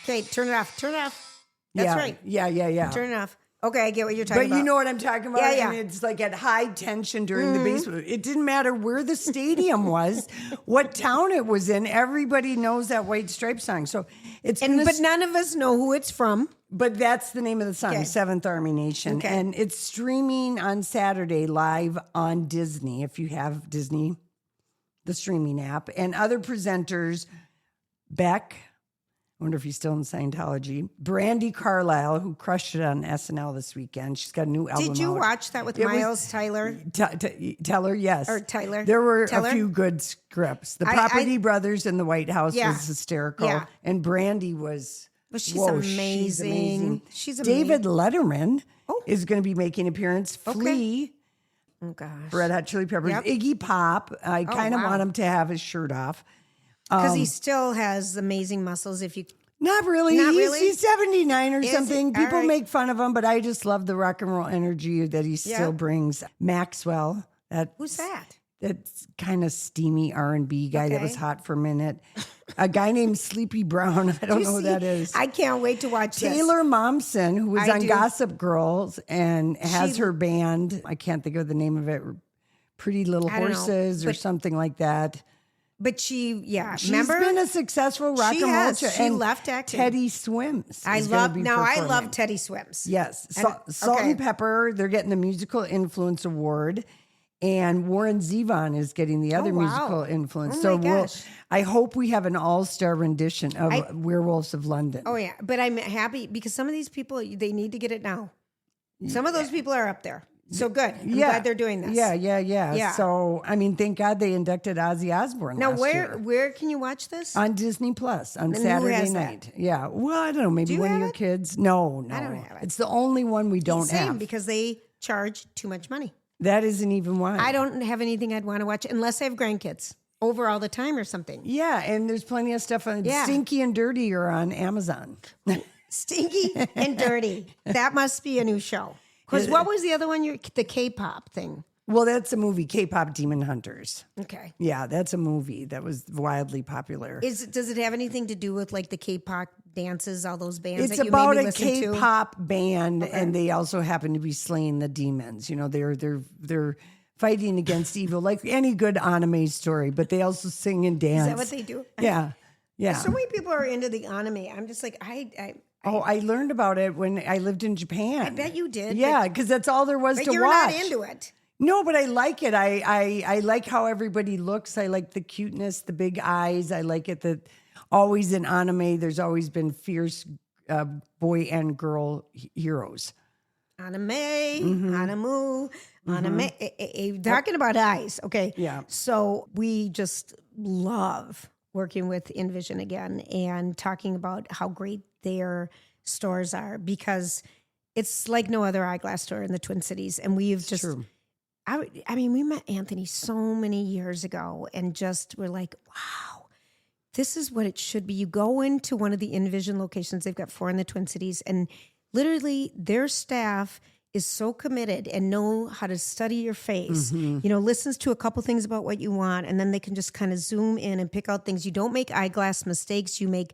Okay, turn it off. Turn it off. That's right. Yeah. Turn it off. Okay, I get what you're talking about. But you know what I'm talking about? Yeah. And it's like at high tension during the baseball. It didn't matter where the stadium was, what town it was in. Everybody knows that White Stripe song. So but none of us know who it's from. But that's the name of the song, Seventh Army Nation. Okay. And it's streaming on Saturday live on Disney, if you have Disney, the streaming app. And other presenters, Beck, I wonder if he's still in Scientology, Brandi Carlile, who crushed it on SNL this weekend. She's got a new album Did you out. watch that with Miles Tyler? Teller, yes. Or Tyler. There were Teller? a few good scripts. The Property Brothers in the White House was hysterical. Yeah. And Brandi was... Well, she's amazing. She's amazing. David Letterman is going to be making an appearance. Flea. Oh, gosh. Red Hot Chili Peppers. Yep. Iggy Pop. I kind of want him to have his shirt off. Because he still has amazing muscles. Not really. He's 79 or something. He? People make fun of him, but I just love the rock and roll energy that he still brings. Maxwell. Who's that? That's kind of steamy R&B guy that was hot for a minute. a guy named Sleepy Brown. I don't know who that is. I can't wait to watch this. Taylor Momsen, who was I on do. Gossip Girls and has her band. I can't think of the name of it. Pretty Little I don't know, Horses or something like that. But she's She's been a successful rock and roll. She left acting. Teddy Swims. I love Teddy Swims. Yes. Salt and Pepper, they're getting the Musical Influence Award. And Warren Zevon is getting the other musical influence. Oh my gosh. I hope we have an all-star rendition of Werewolves of London. Oh yeah, but I'm happy because some of these people, they need to get it now. Some of those people are up there. So good. I'm glad they're doing this. Yeah. So, I mean, thank God they inducted Ozzy Osbourne Now, last year. where can you watch this? On Disney Plus on And who Saturday has night. that? Yeah. Well, I don't know. Maybe you one of have your it? kids. No. I don't have it. It's the only one we don't Same, have. because they charge too much money. That isn't even why. I don't have anything I'd want to watch unless I have grandkids over all the time or something. Yeah, and there's plenty of stuff on Yeah. Stinky and Dirty are on Amazon. Stinky and Dirty. That must be a new show. Because what was the other one? The K-pop thing. Well, that's a movie, K-pop Demon Hunters. Okay. Yeah, that's a movie that was wildly popular. Does it have anything to do with like the K-pop dances, all those bands It's that you about maybe a listen to? K-pop band, and they also happen to be slaying the demons. You know, they're fighting against evil, like any good anime story. But they also sing and dance. Is that what they do? Yeah. So many people are into the anime. I'm just like, I learned about it when I lived in Japan. I bet you did. Yeah, because that's all there was But to you're watch. not into it. No, but I like it. I like how everybody looks. I like the cuteness, the big eyes. I like it that always in anime, there's always been fierce boy and girl heroes. Anime, anime. Talking about eyes. Okay. Yeah. So we just love working with InVision again and talking about how great their stores are, because it's like no other eyeglass store in the Twin Cities. And we've just, True. I mean, we met Anthony so many years ago and just were like, wow, this is what it should be. You go into one of the InVision locations, they've got 4 in the Twin Cities, and literally their staff is so committed and know how to study your face, listens to a couple things about what you want, and then they can just kind of zoom in and pick out things. You don't make eyeglass mistakes. You make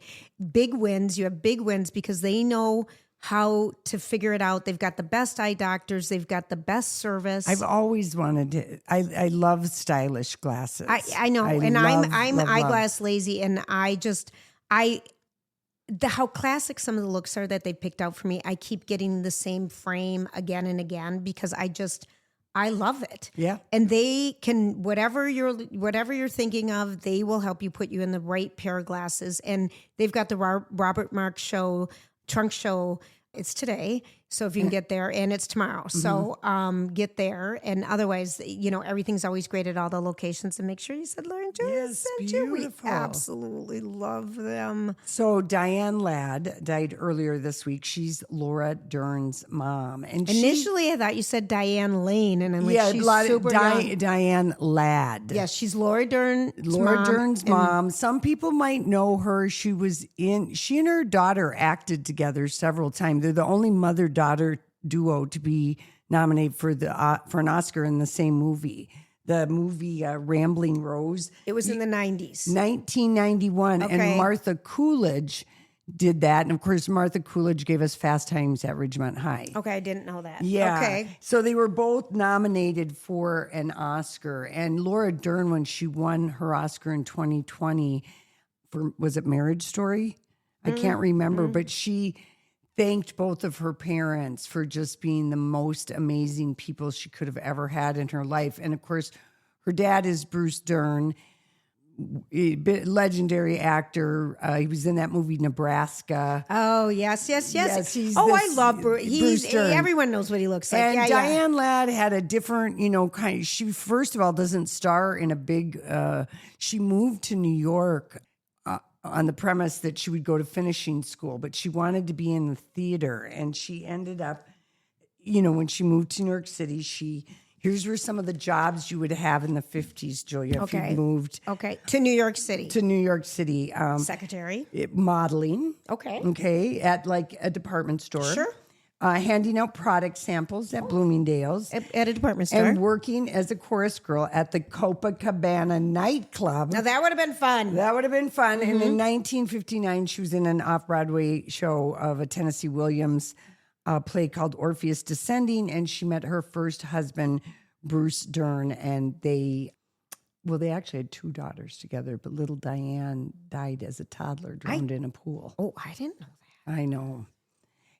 big wins. You have big wins because they know how to figure it out. They've got the best eye doctors. They've got the best service. I've always wanted to. I love stylish glasses. I know, and love, I'm love, eyeglass lazy, and how classic some of the looks are that they picked out for me. I keep getting the same frame again and again because I love it. Yeah. And they can, whatever you're thinking of, they will help you put you in the right pair of glasses. And they've got the Robert Mark show, trunk show. It's today. So if you can get there, and it's tomorrow. So get there. And otherwise, everything's always great at all the locations. And make sure you said Lauren Julie sent you. We absolutely love them. So Diane Ladd died earlier this week. She's Laura Dern's mom. And initially, I thought you said Diane Lane, and I'm like, she's super young. Diane Ladd. Yes, she's Laura Dern's mom. Some people might know her. She and her daughter acted together several times. They're the only mother-daughter duo to be nominated for an Oscar in the same movie. The movie Rambling Rose. It was in the 90s. 1991. Okay. And Martha Coolidge did that. And of course, Martha Coolidge gave us Fast Times at Ridgemont High. Okay, I didn't know that. Yeah. Okay. So they were both nominated for an Oscar. And Laura Dern, when she won her Oscar in 2020 was it Marriage Story? I can't remember, but she thanked both of her parents for just being the most amazing people she could have ever had in her life. And of course, her dad is Bruce Dern, legendary actor. He was in that movie Nebraska. Oh, yes. He's I love Bruce Dern. Everyone knows what he looks like. And Diane Ladd had a different, she first of all doesn't star in a big, she moved to New York on the premise that she would go to finishing school, but she wanted to be in the theater. And she ended up, when she moved to New York City, here's where some of the jobs you would have in the 50s, Julia, if you moved. Okay, to New York City. Secretary. Modeling. Okay, at like a department store. Sure. handing out product samples at Bloomingdale's, At a department store. and working as a chorus girl at the Copacabana nightclub. Now that would have been fun. That would have been fun. And in 1959, she was in an off-Broadway show of a Tennessee Williams play called Orpheus Descending, and she met her first husband, Bruce Dern, and they actually had 2 daughters together, but little Diane died as a toddler, drowned in a pool. Oh, I didn't know that. I know.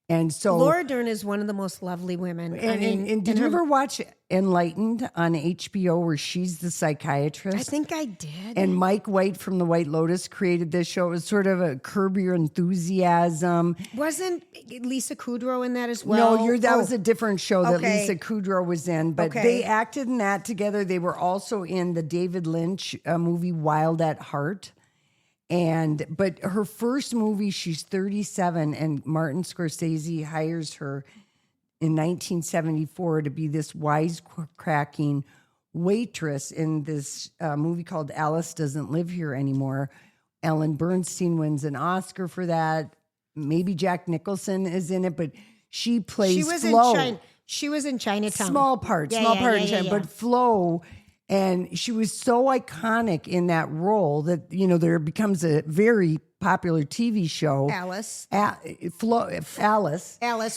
And so Laura Dern is one of the most lovely women. And did you ever watch Enlightened on HBO where she's the psychiatrist? I think I did. And Mike White from the White Lotus created this show. It was sort of a Curb Your Enthusiasm. Wasn't Lisa Kudrow in that as well? No, that was a different show that Okay. Lisa Kudrow was in. But they acted in that together. They were also in the David Lynch movie Wild at Heart. But her first movie, she's 37, and Martin Scorsese hires her in 1974 to be this wisecracking waitress in this movie called Alice Doesn't Live Here Anymore. Ellen Bernstein wins an Oscar for that. Maybe Jack Nicholson is in it, but she plays Flo. She was in Chinatown. Small part in China, but Flo. And she was so iconic in that role that, there becomes a very popular TV show. Alice. Alice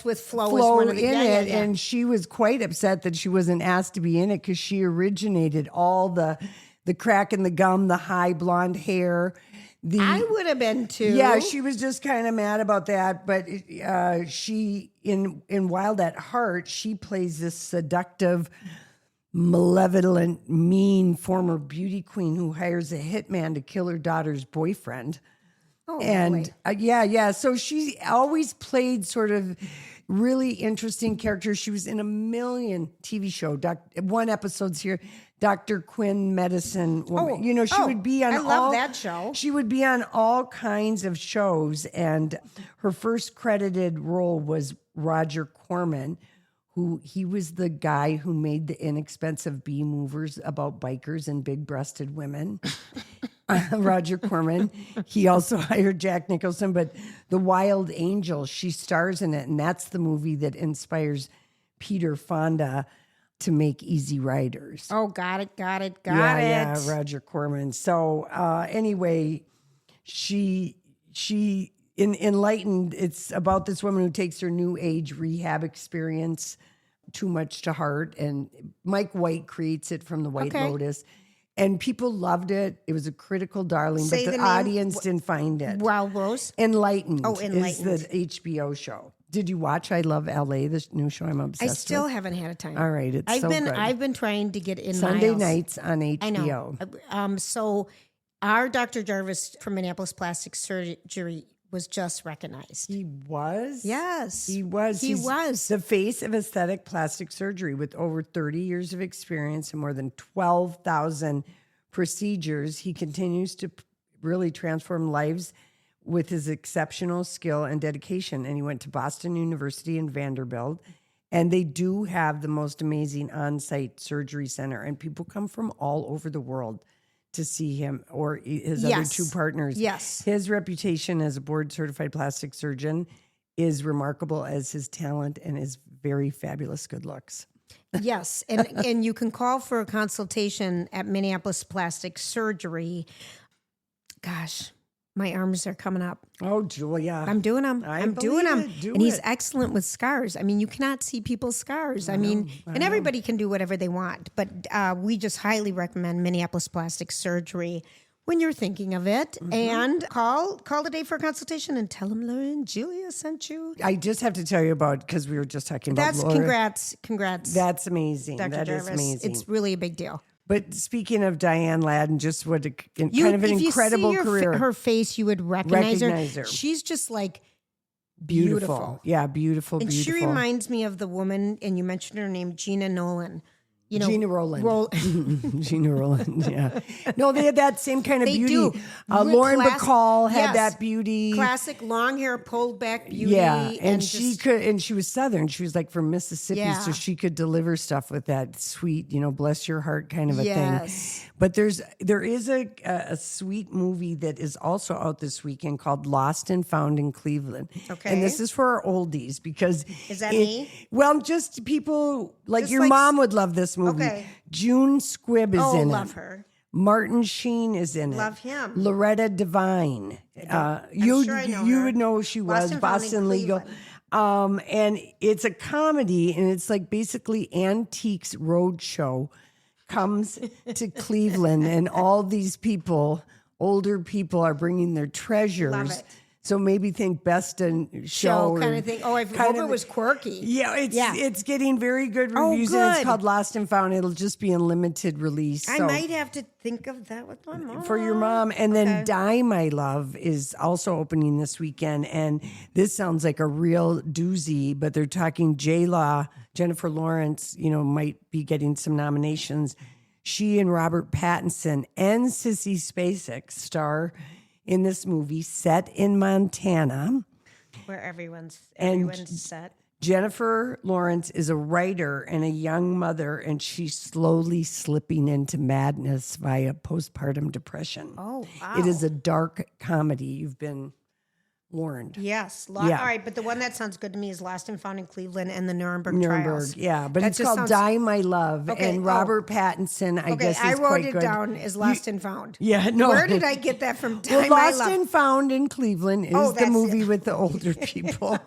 with Flo Flo was one of the in it. And she was quite upset that she wasn't asked to be in it because she originated all the crack in the gum, the high blonde hair. I would have been too. Yeah, she was just kind of mad about that. But she, in Wild at Heart, she plays this seductive, malevolent, mean former beauty queen who hires a hitman to kill her daughter's boyfriend. Oh, and so she always played sort of really interesting characters. She was in a million TV shows. One episode's here, Dr. Quinn Medicine Woman. She would be on I love that show. She would be on all kinds of shows. And her first credited role was Roger Corman, he was the guy who made the inexpensive B-movers about bikers and big-breasted women. Roger Corman. He also hired Jack Nicholson, but The Wild Angel, she stars in it, and that's the movie that inspires Peter Fonda to make Easy Riders. Oh, got it. Yeah, Roger Corman. So anyway, she in Enlightened, it's about this woman who takes her new age rehab experience too much to heart. And Mike White creates it from the White Lotus. And people loved it. It was a critical darling, but the audience didn't find it. Wild Rose? Enlightened. Oh, Enlightened. Is the HBO show. Did you watch I Love LA, this new show I'm obsessed with? I still haven't had a time. All right, it's good. I've been trying to get in Sunday Miles. nights on HBO. I know. So our Dr. Jarvis from Minneapolis Plastic Surgery was just recognized. He was? Yes. He was. He was. The face of aesthetic plastic surgery with over 30 years of experience and more than 12,000 procedures. He continues to really transform lives with his exceptional skill and dedication. And he went to Boston University and Vanderbilt. And they do have the most amazing on-site surgery center. And people come from all over the world to see him or his other 2 partners. Yes. His reputation as a board-certified plastic surgeon is remarkable as his talent and his very fabulous good looks. Yes. And you can call for a consultation at Minneapolis Plastic Surgery. Gosh, my arms are coming up. Oh, Julia. I'm doing them. I'm doing them. And he's it. excellent with scars. I mean, you cannot see people's scars. I mean, everybody can do whatever they want. But we just highly recommend Minneapolis Plastic Surgery when you're thinking of it. And call today for a consultation and tell them Laura and Julia sent you. I just have to tell you about, because we were just talking about That's Laura. congrats. That's amazing. Dr. That Jarvis. is amazing. It's really a big deal. But speaking of Diane Ladd and just what kind of an incredible career. Her face, you would recognize her. She's just like beautiful. Yeah, beautiful. And she reminds me of the woman, and you mentioned her name, Gina Nolan. Gina Rowland. Gina Rowland, yeah. No, they had that same kind of They beauty. do. Lauren Class- Bacall had yes. that beauty. Classic long hair, pulled back beauty. Yeah, and just, she was Southern. She was like from Mississippi, so she could deliver stuff with that sweet, bless your heart kind of a thing. But there is a sweet movie that is also out this weekend called Lost and Found in Cleveland. Okay. And this is for our oldies because Is that me? Well, just people like Just your like mom would love this movie. Okay. June Squibb is in it. love her. Martin Sheen is in it. Love him. Loretta Devine. I'm sure I know you her. would know who she was. Boston Found in Boston Legal. And it's a comedy, and it's like basically Antiques Roadshow comes to Cleveland, and all these people, older people, are bringing their treasures. Love it. So maybe think best in show kind or of thing. Oh, I hope it was quirky. Yeah, it's getting very good reviews. And it's good. called Lost and Found. It'll just be in limited release. I so- might have to think of that with my mom. for your mom. And then Die My Love is also opening this weekend. And this sounds like a real doozy, but they're talking J-Law, Jennifer Lawrence, might be getting some nominations. She and Robert Pattinson and Sissy Spacek star in this movie set in Montana. Where everyone's set. Jennifer Lawrence is a writer and a young mother, and she's slowly slipping into madness via postpartum depression. Oh, wow. It is a dark comedy. You've been warned. Yes. Yeah. All right, but the one that sounds good to me is Lost and Found in Cleveland and the Nuremberg trials. Yeah, but That it's just called sounds- Die My Love, Okay, and Robert Pattinson, I guess, I is wrote quite it good. down as Lost and Found. Yeah, no. Where did I get that from? Die Well, My Lost Love. and Found in Cleveland is the that's movie it. with the older people.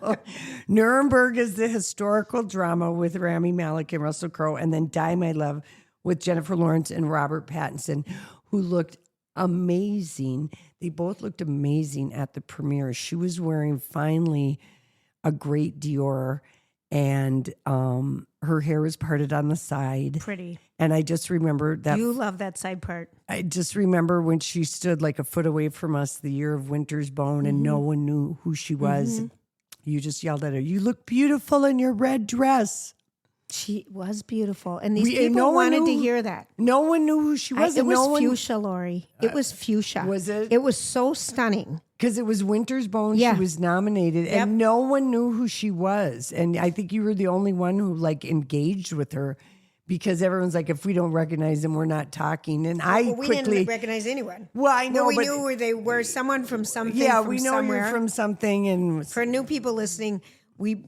Nuremberg is the historical drama with Rami Malek and Russell Crowe, and then Die My Love with Jennifer Lawrence and Robert Pattinson, who looked amazing. They both looked amazing at the premiere. She was wearing finally a great Dior, and her hair was parted on the side. Pretty. And I just remember that. You love that side part. I just remember when she stood like a foot away from us the year of Winter's Bone, and no one knew who she was. You just yelled at her, "You look beautiful in your red dress." She was beautiful. And these No people one wanted to knew- hear that. No one knew who she was. It and was no one, fuchsia, Lori. It was fuchsia. was it? It was so stunning. Because it was Winter's Bone. Yeah. She was nominated, Yep. and no one knew who she was. And I think you were the only one who like engaged with her, because everyone's like, if we don't recognize them, we're not talking. And I Well, we quickly, didn't recognize anyone. well, I know, Well, we but knew where they were someone from something. yeah, from we know somewhere. you're from something. And For new people listening, we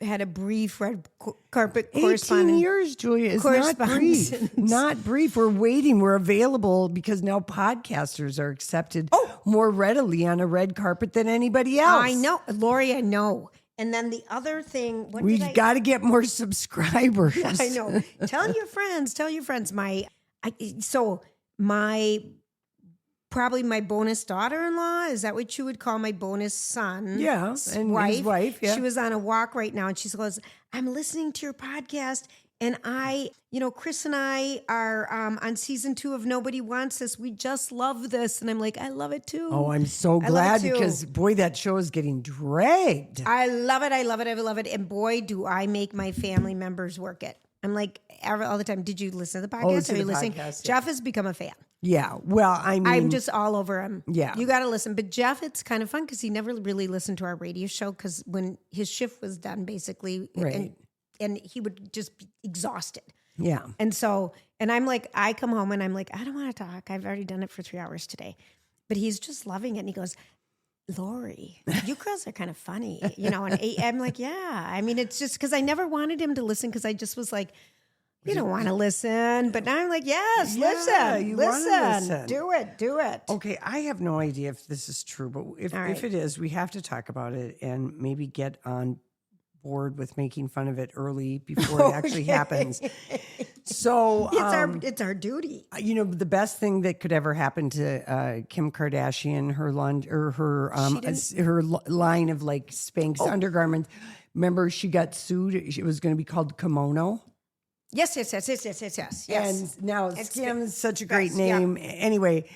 had a brief red carpet 18 correspondence. years, Julia, is not correspondence. brief. Not brief. We're waiting. We're available because now podcasters are accepted more readily on a red carpet than anybody else. I know, Lori. I know. And then the other thing, We've got to get more subscribers. I know. Tell your friends. Tell your friends. Probably my bonus daughter-in-law. Is that what you would call my bonus son? Yeah, and his wife, yeah. She was on a walk right now, and she goes, "I'm listening to your podcast, and Chris and I are on season 2 of Nobody Wants This. We just love this." And I'm like, I love it too. Oh, I'm so I love it glad too. because, boy, that show is getting dragged. I love it. I love it. I love it. And boy, do I make my family members work it. I'm like, all the time. Did you listen to the podcast? to Are you the listening? podcast, yeah. Jeff has become a fan. Yeah, well, I mean, I'm just all over him. Yeah. You got to listen. But Jeff, it's kind of fun because he never really listened to our radio show because when his shift was done, basically, Right. and he would just be exhausted. yeah. And so, and I'm like, I come home and I'm like, I don't want to talk. I've already done it for 3 hours today. But he's just loving it. And he goes, Lori, you girls are kind of funny, and I'm like, yeah. I mean, it's just because I never wanted him to listen because I just was like, you don't want to listen. But now I'm like, yes, Yeah, you wanna listen. listen. Do it. Okay, I have no idea if this is true, but if it is, we have to talk about it and maybe get on board with making fun of it early before it actually happens. So It's our duty. the best thing that could ever happen to Kim Kardashian, her line of like Spanx undergarments. Remember, she got sued. It was going to be called Kimono. Yes. And now Skim is such a great Yes, yeah. name. Anyway,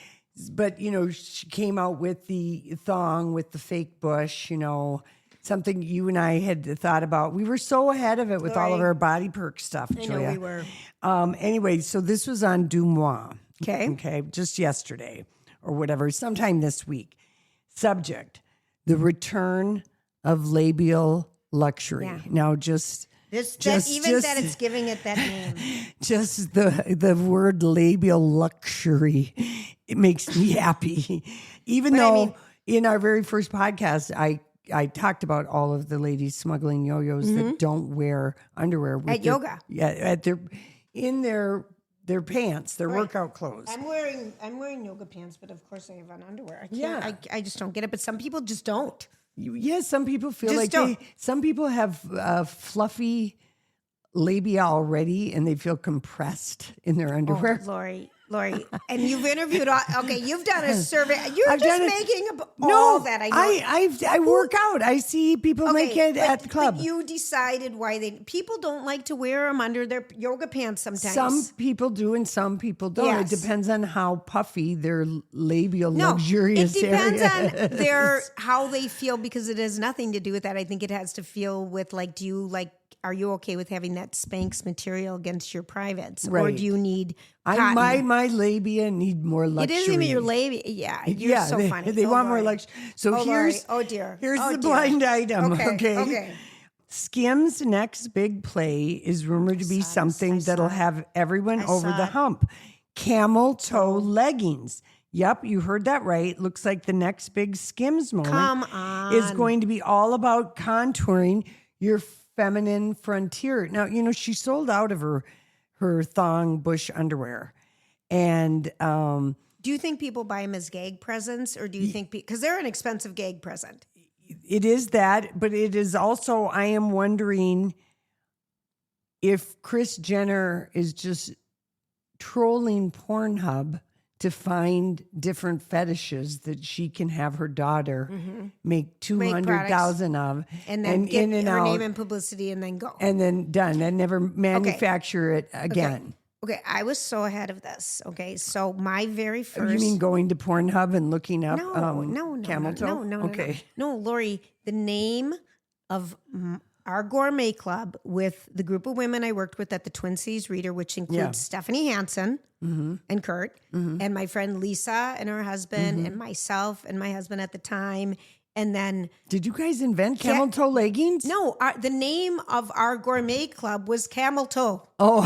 but she came out with the thong with the fake bush, something you and I had thought about. We were so ahead of it with all of our body perk stuff, I Julia. know we were. Anyway, so this was on Dumois. Okay. Just yesterday or whatever, sometime this week. Subject, the return of labial luxury. Yeah. Now, That it's giving it that name. just the word labial luxury, it makes me happy. Even though in our very first podcast, I talked about all of the ladies smuggling yo-yos that don't wear underwear with yoga. Yeah, in their pants, their workout clothes. I'm wearing yoga pants, but of course I have on underwear. I can't. I just don't get it. But some people just don't. Yes, some people feel Just like some people have fluffy labia already and they feel compressed in their underwear. Lori, and you've interviewed you've done a survey. You're just making all that. I know. I work out. I see people make it at the club. But you decided why people don't like to wear them under their yoga pants sometimes. Some people do and some people don't. Yes. It depends on how puffy their labial luxurious it depends area on is. how they feel, because it has nothing to do with that. I think it has to feel with are you okay with having that Spanx material against your privates? Or Right. do you need cotton? My labia need more luxury. It isn't even your labia. Yeah, you're so funny. They want more Lori. luxury. So here's dear. Here's Oh, the dear. blind item. Okay. Skim's next big play is rumored to be something that'll have everyone over the hump. Camel toe leggings. Yep, you heard that right. Looks like the next big Skims moment Come on. is going to be all about contouring your feminine frontier. Now, she sold out of her thong bush underwear. And do you think people buy them as gag presents, or do you think because they're an expensive gag present? it is that, but it is also, I am wondering if Kris Jenner is just trolling Pornhub to find different fetishes that she can have her daughter make 200,000 of, and then get in and her out, name and publicity, and then go. and then done, and never manufacture it again. Okay, I was so ahead of this. Okay, so my very first. You mean going to Pornhub and looking up camel toe? No. Okay. No, Lori, the name of our gourmet club with the group of women I worked with at the Twin Cities Reader, which includes Stephanie Hansen and Kurt, and my friend Lisa and her husband, and myself and my husband at the time. And then, did you guys invent camel toe leggings? No, the name of our gourmet club was Camel Toe. Oh,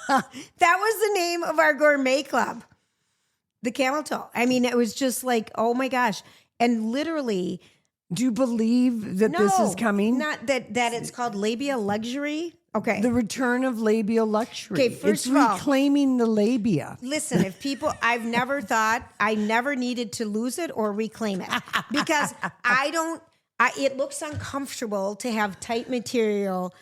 that was the name of our gourmet club, the Camel Toe. I mean, it was just like, oh my gosh. And literally, do you believe that this is coming? Not that it's called labial luxury. Okay. The return of labial luxury. Okay, first it's of all, reclaiming the labia. Listen, if people, I've never thought, I never needed to lose it or reclaim it because it looks uncomfortable to have tight material.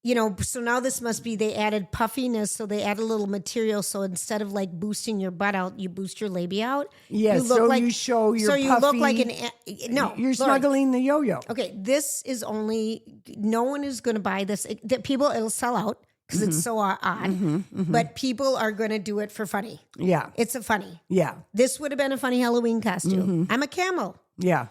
You know, so now this must be, they added puffiness, so they add a little material. So instead of like boosting your butt out, you boost your labia out. Yes, you show your puffy. So you look like you're smuggling the yo-yo. Okay, this is no one is going to buy this. It'll sell out because it's so odd. But people are going to do it for funny. Yeah. It's a funny. Yeah. This would have been a funny Halloween costume. I'm a camel. Yeah.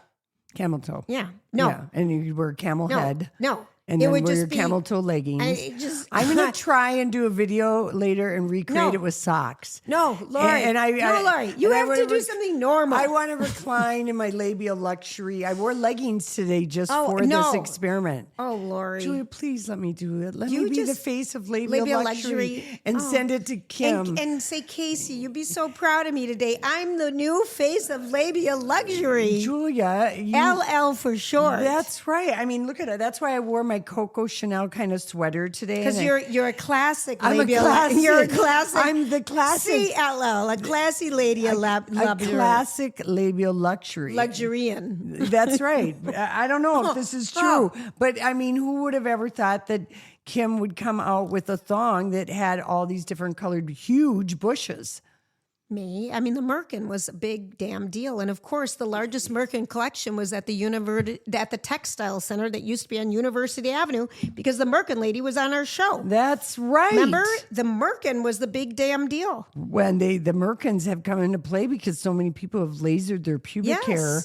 Camel toe. Yeah. No. Yeah. And you wear camel head. No. And then wear your camel toe leggings. I'm going to try and do a video later and recreate it with socks. No, Lori. Lori. You have to do something normal. I want to recline in my labial luxury. I wore leggings today just for this experiment. Oh, Lori. Julia, please let me do it. Let me be the face of labial luxury and send it to Kim. And say, Casey, you'd be so proud of me today. I'm the new face of labial luxury. Julia. LL for short. That's right. I mean, look at it. That's why I wore my Coco Chanel kind of sweater today. Because you're a classic. I'm a classic. You're a classic. I'm the classic. CLL, a classy lady, a classic labial luxury. Luxurian. That's right. I don't know if this is true, but I mean, who would have ever thought that Kim would come out with a thong that had all these different colored huge bushes? Me. I mean, the Merkin was a big damn deal. And of course, the largest Merkin collection was at the textile center that used to be on University Avenue because the Merkin lady was on our show. That's right. Remember? The Merkin was the big damn deal. When the Merkins have come into play because so many people have lasered their pubic hair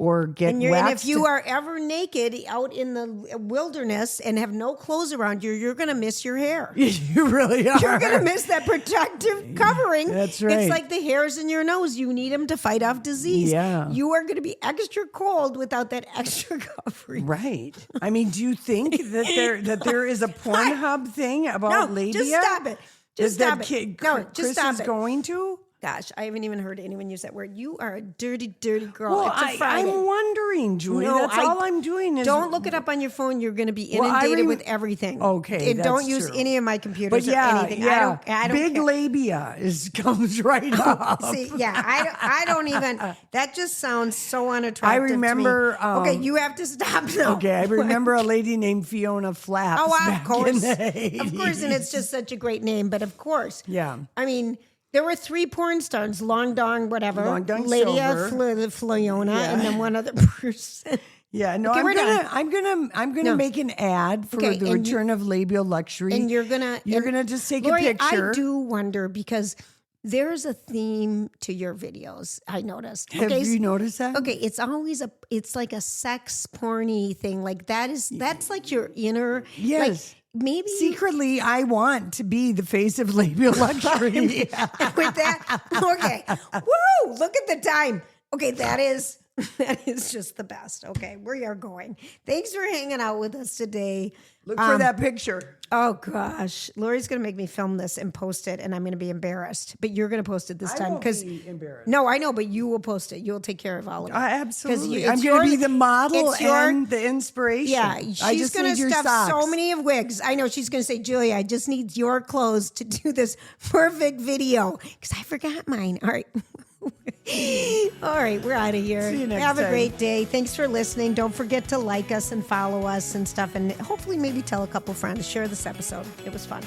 or get And waxed. if you are ever naked out in the wilderness and have no clothes around you, you're going to miss your hair. You really are. You're going to miss that protective covering. That's right. It's like the hairs in your nose. You need them to fight off disease. Yeah. You are going to be extra cold without that extra covering. Right. I mean, do you think that there is a Pornhub thing about labia? Just stop it. Just that stop it. Kid, No, Chris just stop is it. going to? Gosh, I haven't even heard anyone use that word. You are a dirty, dirty girl. Well, It's a Friday. I'm wondering, Julie. That's all I'm doing is Don't look it up on your phone. You're going to be Well, inundated with everything. Okay, And that's don't use true. any of my computers But or anything. I don't big care. labia comes right up. See, yeah, I don't even. That just sounds so unattractive. I remember, To me. Okay, you have to stop now. Okay, I remember a lady named Fiona Flaps. Oh, back of course, in the 80s. of course, and it's just such a great name. But of course, Yeah. I mean, there were 3 porn stars: Long Dong, whatever, Long Dong Lydia Silver. Fleona, Yeah. and then one other person. Yeah, no, Okay, we're done. I'm gonna No. make an ad for Okay, the and return of labial luxury. And you're gonna just take Lori, a picture. I do wonder because there's a theme to your videos. I noticed. Have you noticed that? Okay, it's like a sex porny thing. Like that's like your inner. Yes. Like maybe Secretly, I want to be the face of labial luxury. with that. Okay. Woo! Look at the time. Okay, that is just the best. Okay, we are going. Thanks for hanging out with us today. Look for that picture. Oh gosh, Lori's gonna make me film this and post it, and I'm gonna be embarrassed. But you're gonna post it this time won't be embarrassed. no, I know, but you will post it. You'll take care of all of it. Absolutely. it's I'm going to your- be the model it's your- and the inspiration. Yeah, I she's just gonna need your stuff socks. so many of wigs. I know she's gonna say, Julia, I just need your clothes to do this perfect video because I forgot mine. All right. All right, we're out of here. See you next Have a time. great day. Thanks for listening. Don't forget to like us and follow us and stuff, and hopefully maybe tell a couple friends. Share this episode. It was fun.